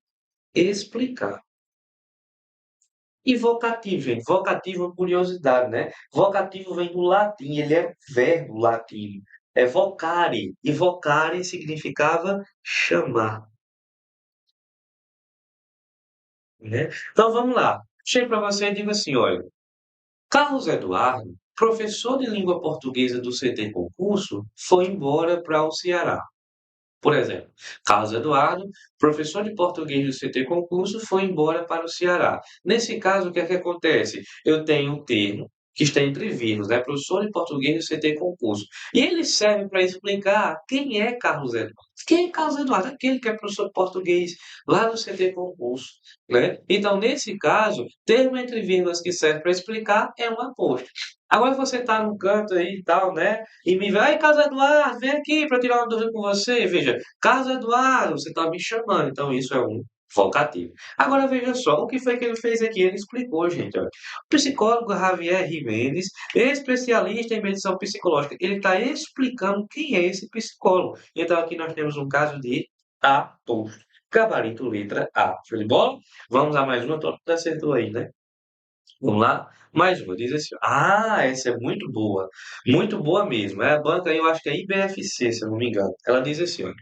explicar. E vocativo, gente. Vocativo é uma curiosidade, né? Vocativo vem do latim, ele é verbo latino. É vocare. E vocare significava chamar, né? Então vamos lá. Chego para você e digo assim, olha, Carlos Eduardo, professor de língua portuguesa do CT Concurso, foi embora para o Ceará. Por exemplo, Carlos Eduardo, professor de português do CT Concurso, foi embora para o Ceará. Nesse caso, o que é que acontece? Eu tenho um termo que está entre vírgulas, né? Professor de português do CT Concurso. E ele serve para explicar quem é Carlos Eduardo. Quem é Carlos Eduardo? Aquele que é professor de português lá no CT Concurso, né? Então, nesse caso, termo entre vírgulas que serve para explicar é um aposto. Agora você está num canto aí e tal, né? E me vai, Carlos Eduardo, vem aqui para tirar uma dúvida com você. Veja, Carlos Eduardo, você está me chamando, então isso é um vocativo. Agora veja só, o que foi que ele fez aqui? Ele explicou, gente. Olha. O psicólogo Javier Jimenez, especialista em medição psicológica, ele está explicando quem é esse psicólogo. Então aqui nós temos um caso de aposto. Gabarito letra A. Show de bola? Vamos a mais uma, todo mundo acertou aí, né? Vamos lá? Mais uma, diz assim, essa é muito boa mesmo. É a banca, eu acho que é IBFC, se eu não me engano. Ela diz assim, ó,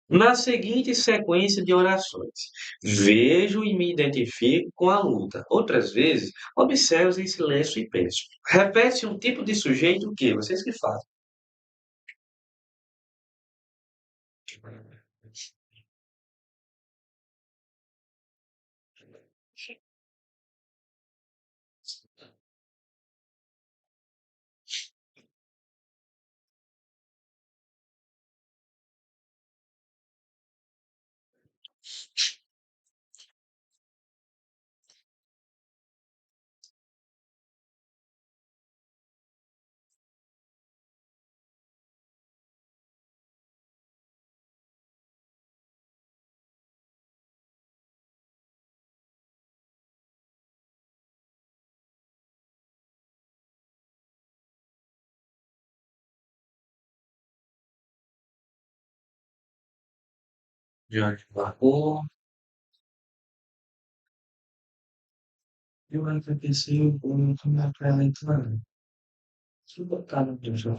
na seguinte sequência de orações, vejo e me identifico com a luta. Outras vezes, observo em silêncio e penso. Repete um tipo de sujeito o quê? Vocês que fazem. Diante do amor, eu agradeci o ponto na pré-leitura. Se botar no Deus da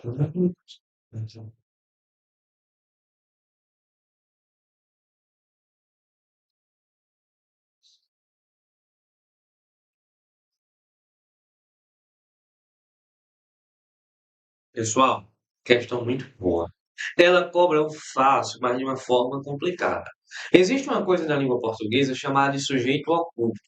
pessoal, questão muito boa. Ela cobra o fácil, mas de uma forma complicada. Existe uma coisa na língua portuguesa chamada de sujeito oculto.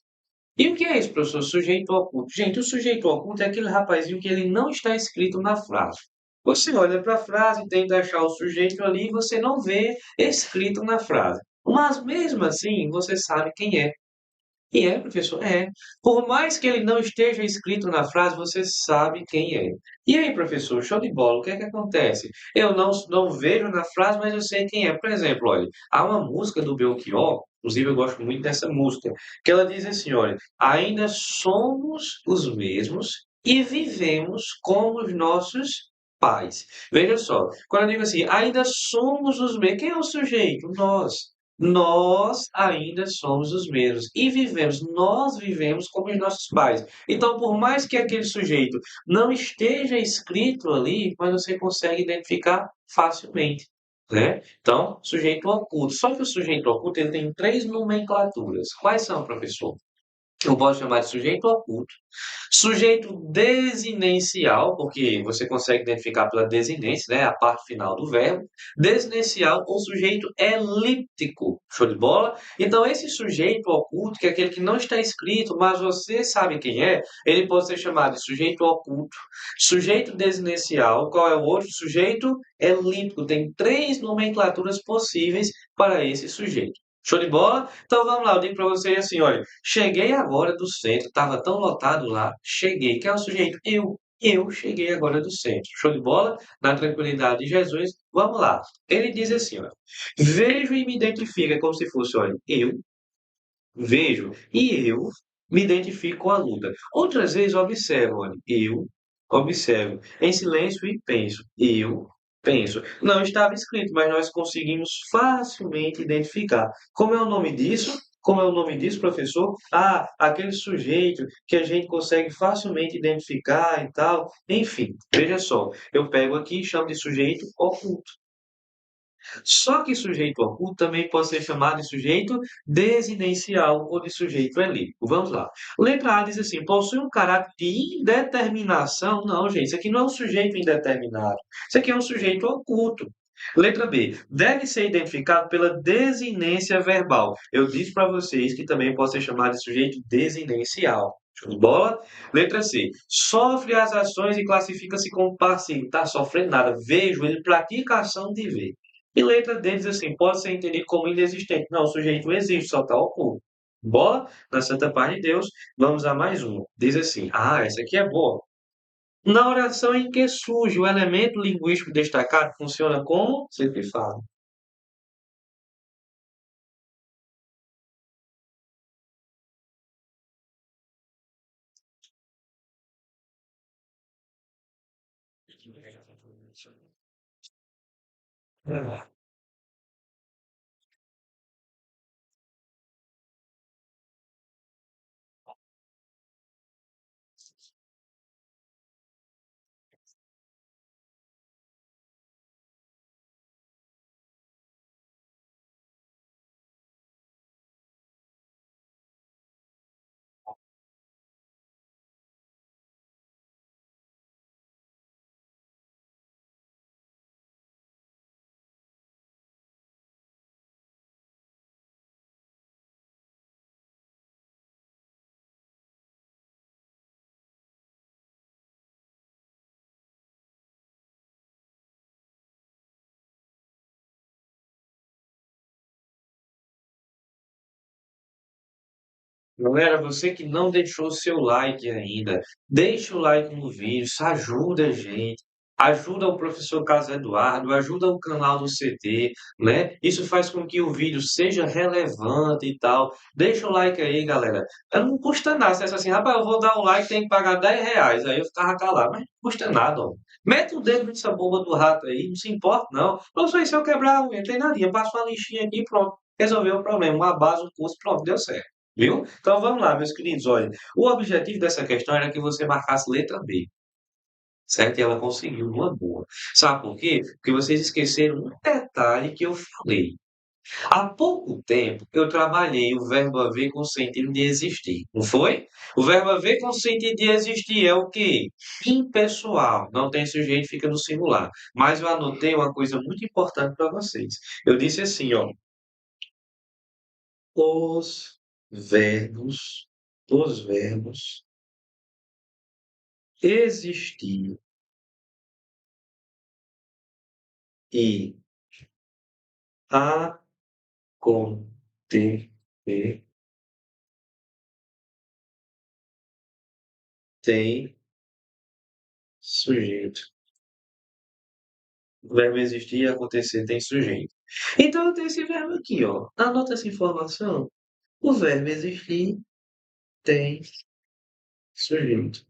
E o que é isso, professor? Sujeito oculto. Gente, o sujeito oculto é aquele rapazinho que ele não está escrito na frase. Você olha para a frase, tenta achar o sujeito ali e você não vê escrito na frase. Mas mesmo assim, você sabe quem é. E é, professor, é. Por mais que ele não esteja escrito na frase, você sabe quem é. E aí, professor, show de bola, o que é que acontece? Eu não vejo na frase, mas eu sei quem é. Por exemplo, olha, há uma música do Belchior, inclusive eu gosto muito dessa música, que ela diz assim, olha, ainda somos os mesmos e vivemos como os nossos pais. Veja só, quando eu digo assim, ainda somos os mesmos, quem é o sujeito? Nós. Nós ainda somos os mesmos e vivemos, nós vivemos como os nossos pais. Então, por mais que aquele sujeito não esteja escrito ali, mas você consegue identificar facilmente, né? Então, sujeito oculto. Só que o sujeito oculto ele tem três nomenclaturas. Quais são, professor? Eu posso chamar de sujeito oculto. Sujeito desinencial, porque você consegue identificar pela desinência, né, a parte final do verbo. Desinencial ou sujeito elíptico. Show de bola? Então, esse sujeito oculto, que é aquele que não está escrito, mas você sabe quem é, ele pode ser chamado de sujeito oculto. Sujeito desinencial, qual é o outro? Sujeito elíptico. Tem três nomenclaturas possíveis para esse sujeito. Show de bola? Então vamos lá, eu digo para vocês assim, olha, cheguei agora do centro, estava tão lotado lá, cheguei. Quem é o sujeito? Eu cheguei agora do centro. Show de bola? Na tranquilidade de Jesus. Vamos lá. Ele diz assim, olha, vejo e me identifica como se fosse, olha, eu vejo e eu me identifico com a luta. Outras vezes observo, olha, eu observo em silêncio e penso. Eu penso. Não estava escrito, mas nós conseguimos facilmente identificar. Como é o nome disso? Como é o nome disso, professor? Ah, aquele sujeito que a gente consegue facilmente identificar e tal. Enfim, veja só. Eu pego aqui e chamo de sujeito oculto. Só que sujeito oculto também pode ser chamado de sujeito desinencial ou de sujeito elíptico. Vamos lá. Letra A diz assim: possui um caráter de indeterminação. Não, gente, isso aqui não é um sujeito indeterminado. Isso aqui é um sujeito oculto. Letra B. Deve ser identificado pela desinência verbal. Eu disse para vocês que também pode ser chamado de sujeito desinencial. Show de bola? Letra C. Sofre as ações e classifica-se como passivo. Está sofrendo nada. Vejo, ele pratica a ação de ver. E letra D diz assim, pode ser entendido como inexistente. Não, o sujeito existe, só está oculto. Bola, na Santa Paz de Deus, vamos a mais uma. Diz assim, essa aqui é boa. Na oração em que surge o elemento linguístico destacado, funciona como? Sempre falo. Galera, você que não deixou o seu like ainda, deixa o like no vídeo, isso ajuda a gente, ajuda o professor Carlos Eduardo, ajuda o canal do CT, né? Isso faz com que o vídeo seja relevante e tal. Deixa o like aí, galera. Não custa nada, você diz assim, rapaz, eu vou dar um like, tem que pagar R$ 10. Aí eu ficava calado, mas não custa nada, ó. Mete o dedo nessa bomba do rato aí, não se importa, não. Professor, e se eu quebrar a unha? Tem nadinha, passa uma lixinha aqui e pronto. Resolveu o problema, uma base, um curso, pronto, deu certo. Viu? Então vamos lá, meus queridos. Olha, o objetivo dessa questão era que você marcasse letra B, certo? E ela conseguiu uma boa. Sabe por quê? Porque vocês esqueceram um detalhe que eu falei. Há pouco tempo eu trabalhei o verbo haver com o sentido de existir, não foi? O verbo haver com o sentido de existir é o quê? Impessoal, não tem sujeito, fica no singular. Mas eu anotei uma coisa muito importante para vocês. Eu disse assim, ó, os os verbos existir e acontecer tem sujeito. O verbo existir e acontecer tem sujeito. Então eu tenho esse verbo aqui, ó. Anota essa informação. O verbo existir tem sujeito.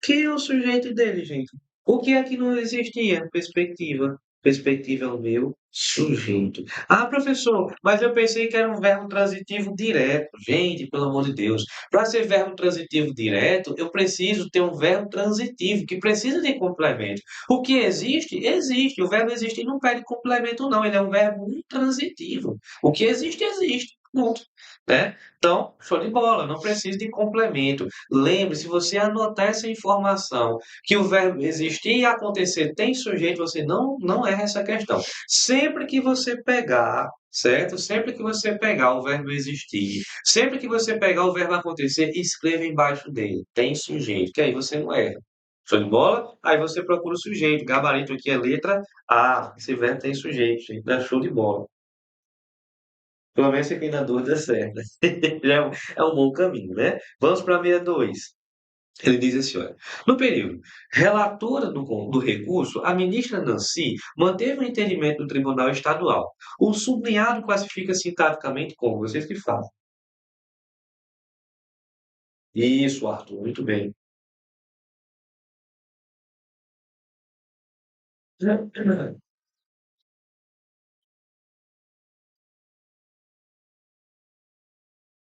Quem é o sujeito dele, gente? O que é que não existia? Perspectiva. Perspectiva é o meu sujeito. Ah, professor, mas eu pensei que era um verbo transitivo direto. Gente, pelo amor de Deus. Para ser verbo transitivo direto, eu preciso ter um verbo transitivo, que precisa de complemento. O que existe, existe. O verbo existir não pede complemento, não. Ele é um verbo intransitivo. O que existe, existe. Ponto, né? Então, show de bola, não precisa de complemento. Lembre-se, se você anotar essa informação, que o verbo existir e acontecer tem sujeito, você não erra essa questão. Sempre que você pegar, certo? Sempre que você pegar o verbo existir, sempre que você pegar o verbo acontecer, escreva embaixo dele, tem sujeito, que aí você não erra. Show de bola? Aí você procura o sujeito. Gabarito aqui é letra A. Esse verbo tem sujeito, gente. Dá show de bola. Pelo menos fiquei na dúvida certa. Já é um bom caminho, né? Vamos para a 62. Ele diz assim, olha, no período relatora do recurso, a ministra Nancy manteve o entendimento do Tribunal Estadual. O sublinhado classifica sintaticamente como, vocês que falam. Isso, Arthur, muito bem.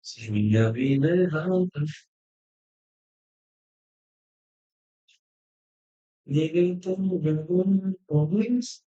Se minha vida é errada, ninguém tem vergonha como isso.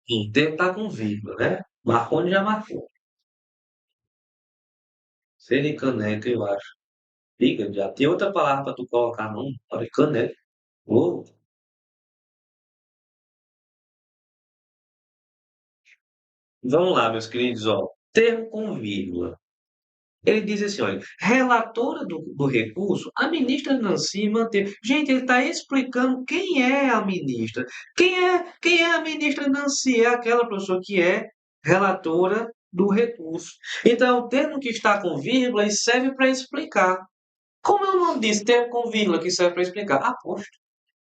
Inteiro tá com vírgula, né? Marconi já marcou. Seria caneca, eu acho. Fica, já tem outra palavra para tu colocar, não? Olha, caneca. Ô, vamos lá, meus queridos, ó. Termo com vírgula. Ele diz assim, olha, relatora do recurso, a ministra Nancy manteve. Gente, ele está explicando quem é a ministra. Quem é a ministra Nancy? É aquela pessoa que é relatora do recurso. Então, o termo que está com vírgula ele serve para explicar. Como eu não disse termo com vírgula que serve para explicar? Aposto,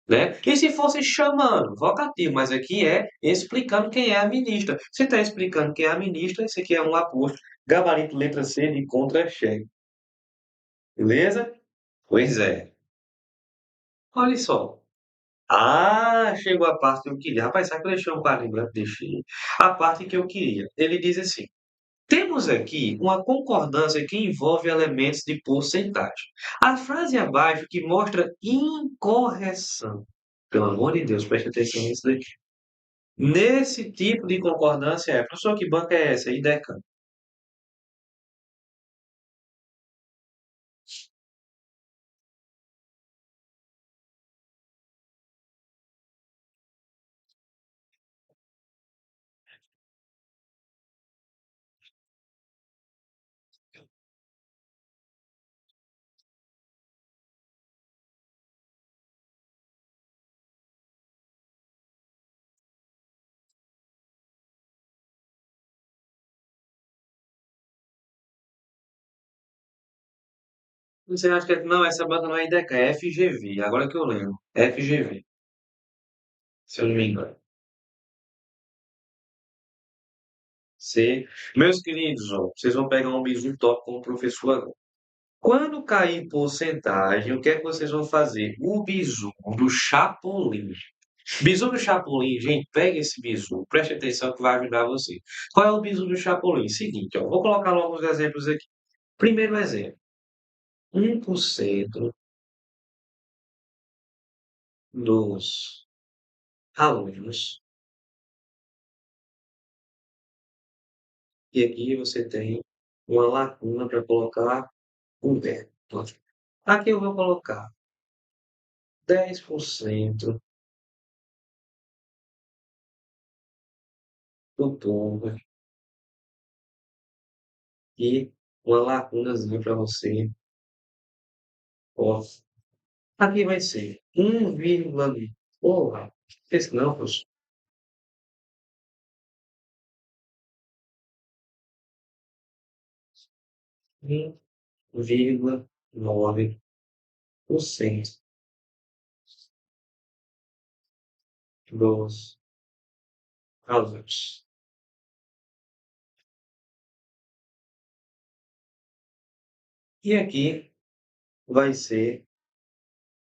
né? E se fosse chamando, vocativo, mas aqui é explicando quem é a ministra. Se está explicando quem é a ministra, isso aqui é um aposto. Gabarito letra C de contra-cheque. Beleza? Pois é. Olha só. Ah, chegou a parte que eu queria. Rapaz, sabe que eu deixei um quadro em branco? Deixei. A parte que eu queria. Ele diz assim: temos aqui uma concordância que envolve elementos de porcentagem. A frase abaixo que mostra incorreção. Pelo amor de Deus, preste atenção nisso daqui. Nesse tipo de concordância é, professor, que banca é essa? IDECA. Você acha que não, essa banca não é IDECA, é FGV. Agora que eu lembro. FGV, se eu não me engano. C. Meus queridos, ó, vocês vão pegar um bisu top com o professor agora. Quando cair porcentagem, o que é que vocês vão fazer? O bizu do Chapolin. Bizu do Chapolin, gente, pega esse bizu, preste atenção que vai ajudar você. Qual é o bizu do Chapolin? Seguinte, ó, vou colocar logo os exemplos aqui. Primeiro exemplo, 1% dos alunos, e aqui você tem uma lacuna para colocar um verbo. Aqui eu vou colocar 10% do povo e uma lacunazinha para você. Ó, aqui vai ser 1, porra, esse não, professor. 1,9% dos alunos. E aqui vai ser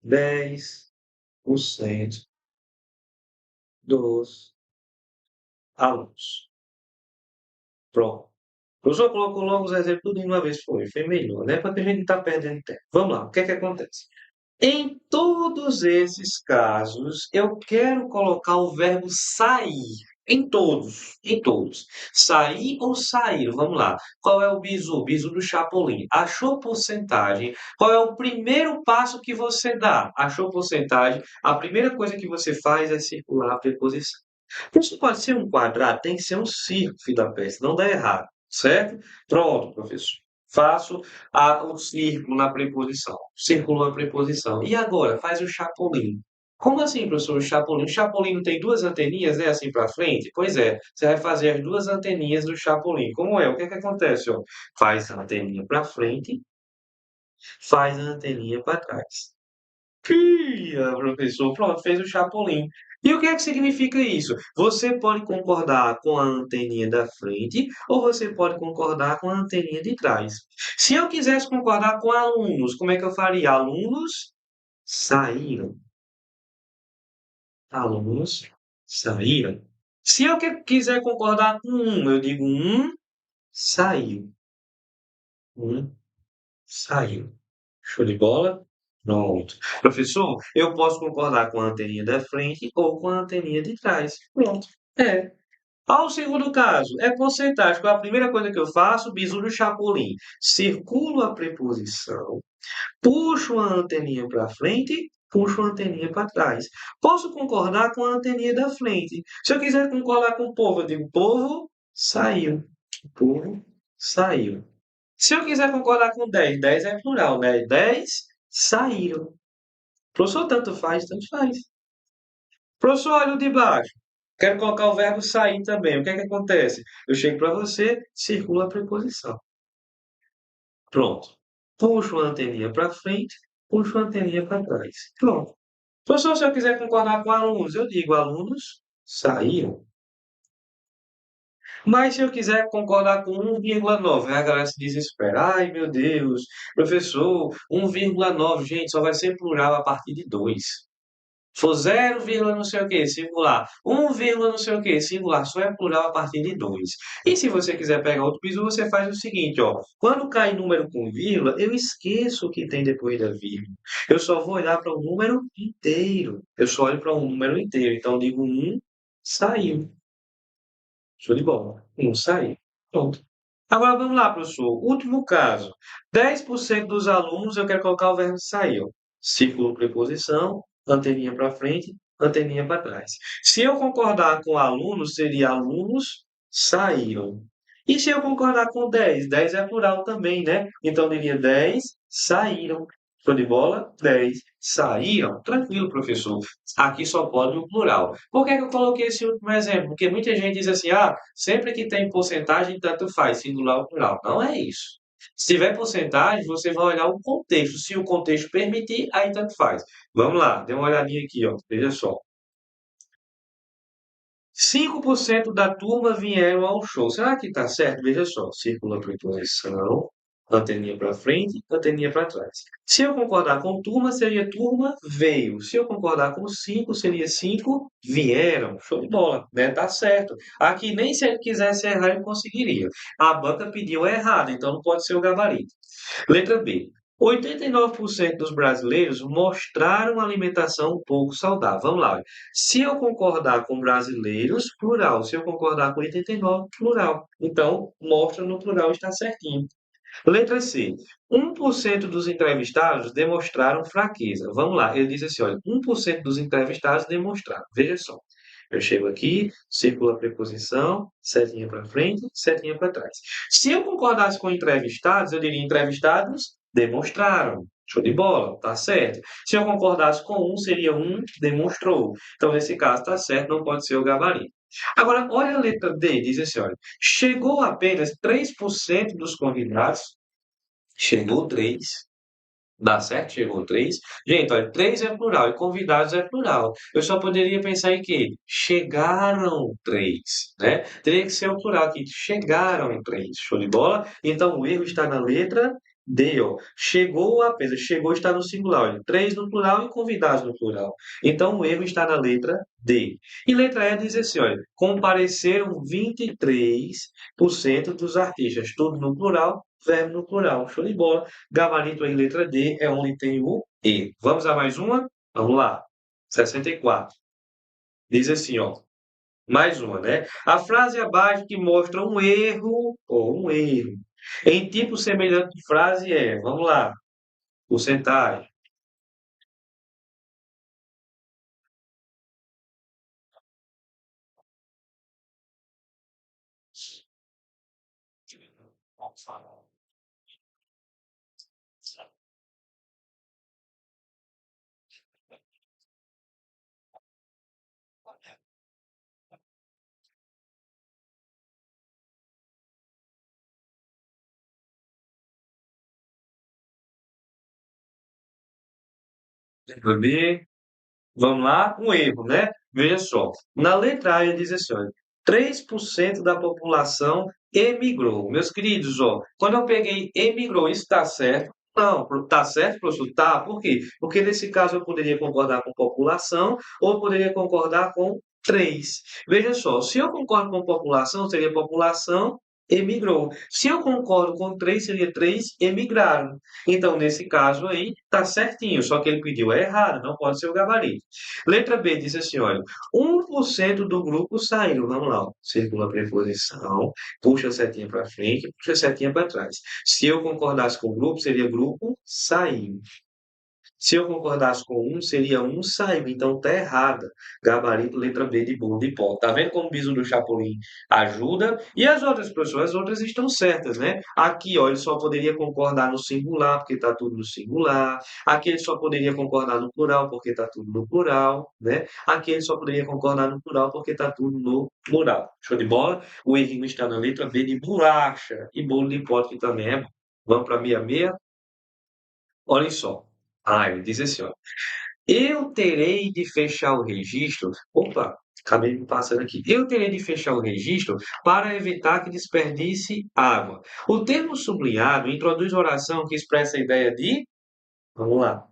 10%. dos alunos. Pronto. O professor colocou logo os exemplos tudo de uma vez, foi melhor, né? Para que a gente não está perdendo tempo. Vamos lá, o que é que acontece? Em todos esses casos, eu quero colocar o verbo sair. Em todos, em todos. Sair ou sair? Vamos lá. Qual é o bizu? Bizu do Chapolin. Achou porcentagem? Qual é o primeiro passo que você dá? Achou porcentagem? A primeira coisa que você faz é circular a preposição. Isso pode ser um quadrado, tem que ser um círculo, filho da peça, não dá errado, certo? Pronto, professor. Faço o círculo na preposição. Círculo na preposição. E agora, faz o chapolin. Como assim, professor, o chapolin? O chapolin não tem duas anteninhas, né, assim para frente? Pois é, você vai fazer as duas anteninhas do chapolin. Como é? O que é que acontece, ó? Faz a anteninha para frente, faz a anteninha para trás. Pia, professor, pronto, fez o chapolin. E o que é que significa isso? Você pode concordar com a anteninha da frente ou você pode concordar com a anteninha de trás. Se eu quisesse concordar com alunos, como é que eu faria? Alunos saíram. Alunos saíram. Se eu quiser concordar com um, eu digo um saiu. Um saiu. Show de bola? Pronto. Professor, eu posso concordar com a anteninha da frente ou com a anteninha de trás. Pronto. É. Ao segundo caso, é porcentagem. Qual é a primeira coisa que eu faço? Bizu do Chapolin. Circulo a preposição, puxo a anteninha para frente, puxo a anteninha para trás. Posso concordar com a anteninha da frente. Se eu quiser concordar com o povo, eu digo povo saiu. O povo saiu. Se eu quiser concordar com 10, 10 é plural, né? 10 saíram. Professor, tanto faz, tanto faz. Professor, olha o de baixo. Quero colocar o verbo sair também. O que é que acontece? Eu chego para você, circula a preposição. Pronto. Puxo a anteninha para frente, puxo a anteninha para trás. Pronto. Professor, se eu quiser concordar com alunos, eu digo alunos saíram. Mas se eu quiser concordar com 1,9, aí a galera se desespera. Ai, meu Deus, professor, 1,9, gente, só vai ser plural a partir de 2. For 0, não sei o que, singular. 1, não sei o que, singular. Só é plural a partir de 2. E se você quiser pegar outro piso, você faz o seguinte, ó. Quando cai número com vírgula, eu esqueço o que tem depois da vírgula. Eu só vou olhar para o número inteiro. Eu só olho para um número inteiro. Então, eu digo 1, saiu. Show de bola. 1 saiu. Pronto. Agora vamos lá, professor. Último caso. 10% dos alunos, eu quero colocar o verbo saiu. Círculo preposição, anteninha para frente, anteninha para trás. Se eu concordar com alunos, seria alunos saíram. E se eu concordar com 10? 10 é plural também, né? Então, eu diria 10 saíram. Show de bola? 10 saíram. Tranquilo, professor. Aqui só pode o plural. Por que que eu coloquei esse último exemplo? Porque muita gente diz assim, sempre que tem porcentagem, tanto faz, singular ou plural. Não é isso. Se tiver porcentagem, você vai olhar o contexto. Se o contexto permitir, aí tanto faz. Vamos lá, dê uma olhadinha aqui, ó. Veja só. 5% da turma vieram ao show. Será que está certo? Veja só. Círculo a preposição, anteninha para frente, anteninha para trás. Se eu concordar com turma, seria turma veio. Se eu concordar com 5, seria 5 vieram. Show de bola, né? Tá certo. Aqui nem se ele quisesse errar, ele conseguiria. A banca pediu errado, então não pode ser o gabarito. Letra B. 89% dos brasileiros mostraram alimentação pouco saudável. Vamos lá. Se eu concordar com brasileiros, plural. Se eu concordar com 89, plural. Então, mostra no plural está certinho. Letra C. 1% dos entrevistados demonstraram fraqueza. Vamos lá. Ele diz assim, olha, 1% dos entrevistados demonstraram. Veja só. Eu chego aqui, círculo a preposição, setinha para frente, setinha para trás. Se eu concordasse com entrevistados, eu diria entrevistados demonstraram. Show de bola, tá certo. Se eu concordasse com um, seria um demonstrou. Então, nesse caso, tá certo, não pode ser o gabarito. Agora, olha a letra D, diz assim, olha, chegou apenas 3% dos convidados, chegou 3. Dá certo? Chegou 3. Gente, olha, 3 é plural e convidados é plural. Eu só poderia pensar em quê? Chegaram 3, né? Teria que ser o plural aqui. Chegaram 3. Show de bola? Então, o erro está na letra D, ó. Chegou apenas. Chegou está no singular. Olha. Três no plural e convidados no plural. Então o erro está na letra D. E letra E diz assim, olha. Compareceram 23% dos artistas. Tudo no plural, verbo no plural. Show de bola. Gabarito em letra D é onde tem o E. Vamos a mais uma? Vamos lá. 64. Diz assim, ó. Mais uma, né? A frase abaixo que mostra um erro ou um erro. Em tipo semelhante de frase é, vamos lá, porcentagem. Letra B. Vamos lá, um erro, né? Veja só. Na letra A ele diz assim, olha, 3% da população emigrou. Meus queridos, ó, quando eu peguei emigrou, isso está certo? Não, está certo, professor? Tá. Por quê? Porque nesse caso eu poderia concordar com população ou eu poderia concordar com 3. Veja só, se eu concordo com população, seria população emigrou. Se eu concordo com 3, seria 3 emigraram. Então, nesse caso aí, tá certinho, só que ele pediu é errado, não pode ser o gabarito. Letra B diz assim, olha, 1% do grupo saiu. Vamos lá, ó. Circula a preposição, puxa a setinha para frente, puxa a setinha para trás. Se eu concordasse com o grupo, seria grupo saiu. Se eu concordasse com um, seria um saiu. Então tá errada. Gabarito, letra B de bolo de pó. Tá vendo como o biso do Chapolin ajuda? E as outras pessoas, as outras estão certas, né? Aqui, ó, ele só poderia concordar no singular, porque tá tudo no singular. Aqui ele só poderia concordar no plural, porque tá tudo no plural, né? Aqui ele só poderia concordar no plural, porque tá tudo no plural. Show de bola? O errinho está na letra B de bolacha. E bolo de pó que também é bom. Vamos para 66? Olhem só. Ah, ele diz assim, ó. Eu terei de fechar o registro. Opa, acabei me passando aqui. Eu terei de fechar o registro para evitar que desperdice água. O termo sublinhado introduz oração que expressa a ideia de. Vamos lá.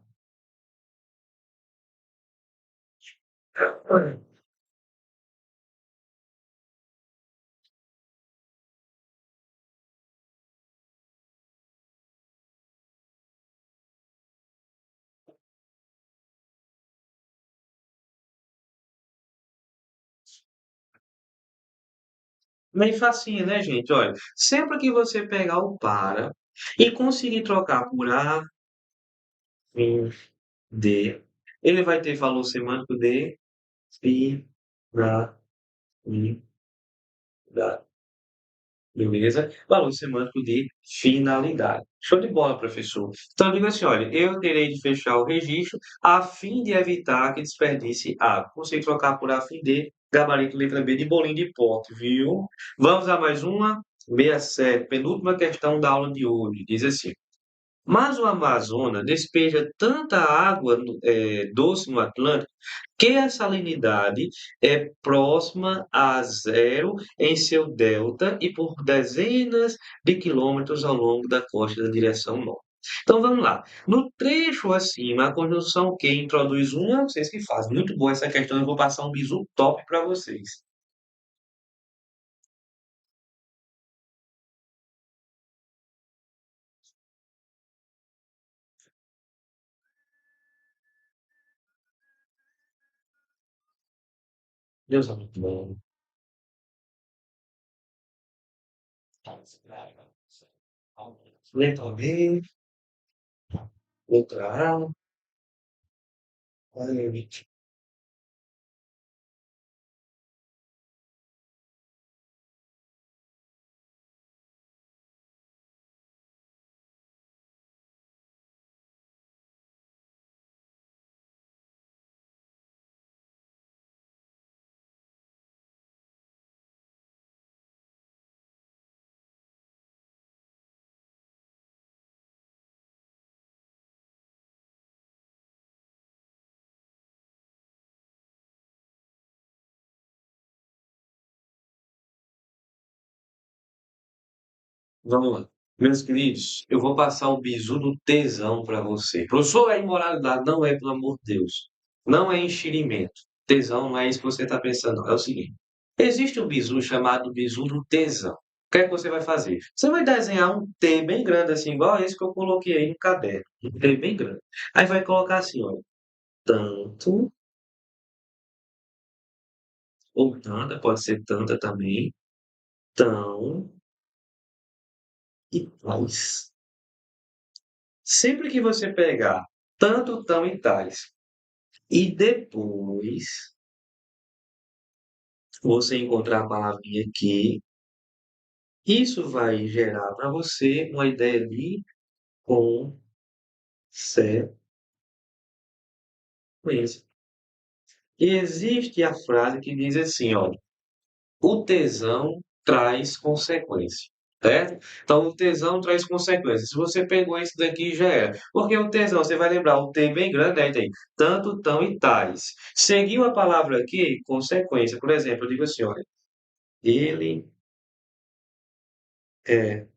Bem facinho, né, gente? Olha, sempre que você pegar o para e conseguir trocar por A, em D, ele vai ter valor semântico de finalidade. Beleza? Valor semântico de finalidade. Show de bola, professor. Então, diga assim, olha, eu terei de fechar o registro a fim de evitar que desperdice água. Consegui trocar por a fim de, gabarito letra B de bolinho de pote, viu? Vamos a mais uma? 67, penúltima questão da aula de hoje. Diz assim, mas o Amazonas despeja tanta água doce no Atlântico que a salinidade é próxima a zero em seu delta e por dezenas de quilômetros ao longo da costa da direção norte. Então vamos lá. No trecho acima, a conjunção que introduz uma, vocês que fazem. Muito boa essa questão, eu vou passar um bisu top para vocês. Deus é muito bom. Letra B, letra A, olha aí. Vamos lá. Meus queridos, eu vou passar o bizu do tesão para você. Professor, é imoralidade? Não é, pelo amor de Deus. Não é enxerimento. Tesão não é isso que você está pensando, não. É o seguinte: existe um bizu chamado bizu do tesão. O que é que você vai fazer? Você vai desenhar um T bem grande, assim, igual esse que eu coloquei aí no caderno. Um T bem grande. Aí vai colocar assim, olha, tanto, ou tanta, pode ser tanta também, tão e tais. Sempre que você pegar tanto, tão e tais, e depois você encontrar a palavrinha aqui, isso vai gerar para você uma ideia de consequência. E existe a frase que diz assim, olha, o tesão traz consequência. Certo? Então, o tesão traz consequências. Se você pegou isso daqui, já era. Porque o tesão, você vai lembrar, o T bem grande, aí tem tanto, tão e tais. Seguiu a palavra aqui, consequência. Por exemplo, eu digo assim, olha, ele é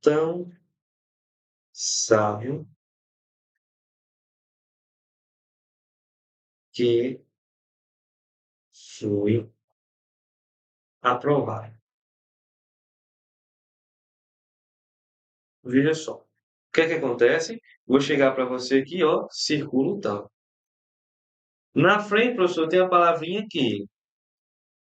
tão sábio que foi aprovado. Veja só. O que é que acontece? Vou chegar para você aqui, ó, círculo tal. Na frente, professor, tem a palavrinha aqui.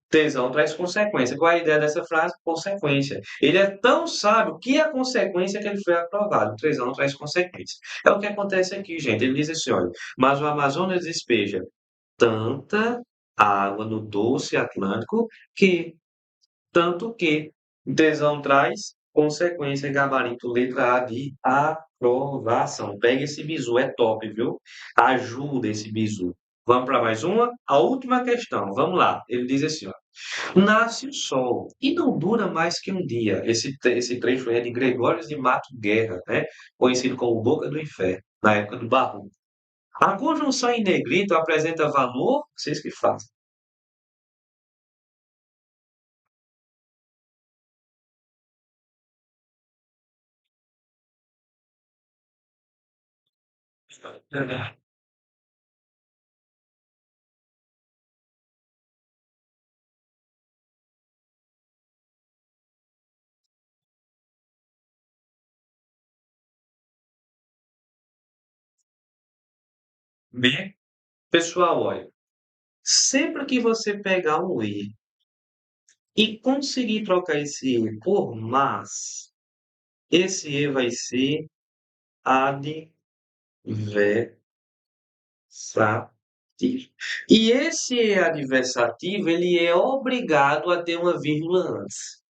Tesão traz consequência. Qual é a ideia dessa frase? Consequência. Ele é tão sábio que a consequência é que ele foi aprovado. Tesão traz consequência. É o que acontece aqui, gente. Ele diz assim, olha, mas o Amazonas despeja tanta água no doce Atlântico que tanto que tesão traz consequência, gabarito, letra A de aprovação. Pega esse bizu, é top, viu? Ajuda esse bizu. Vamos para mais uma? A última questão. Vamos lá. Ele diz assim, ó. Nasce o sol e não dura mais que um dia. Esse trecho é de Gregório de Mato Guerra, né? Conhecido como Boca do Inferno, na época do Barroco. A conjunção em negrito apresenta valor, vocês que fazem. Bem, pessoal, olha, sempre que você pegar um E e conseguir trocar esse E por mas, esse E vai ser adversativo. E esse adversativo, ele é obrigado a ter uma vírgula antes.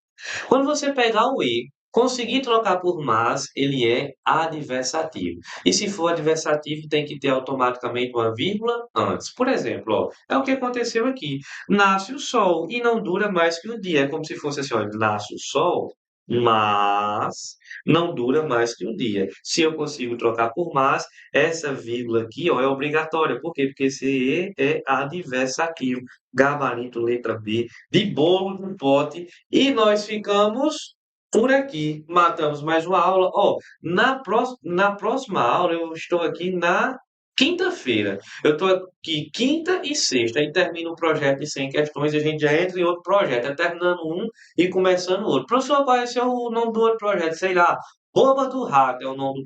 Quando você pegar o e, conseguir trocar por mas, ele é adversativo. E se for adversativo, tem que ter automaticamente uma vírgula antes. Por exemplo, ó, é o que aconteceu aqui. Nasce o sol e não dura mais que um dia. É como se fosse assim, ó, nasce o sol, mas não dura mais que um dia. Se eu consigo trocar por mas, essa vírgula aqui, ó, é obrigatória. Por quê? Porque esse e é adversativo. Gabarito, letra B, de bolo no pote. E nós ficamos por aqui. Matamos mais uma aula. Ó, na próxima aula eu estou aqui na quinta-feira. Eu estou aqui quinta e sexta. Aí termina o projeto de 100 questões e a gente já entra em outro projeto. É terminando um e começando outro. Professor, qual vai ser o nome do outro projeto? Sei lá. Boba do Rato é o nome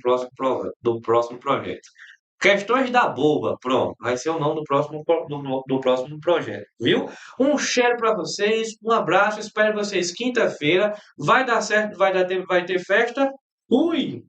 do próximo projeto. Questões da boba, pronto, vai ser o nome do próximo, do próximo projeto, viu? Um cheiro para vocês, um abraço, espero vocês quinta-feira. Vai dar certo, vai ter festa. Fui!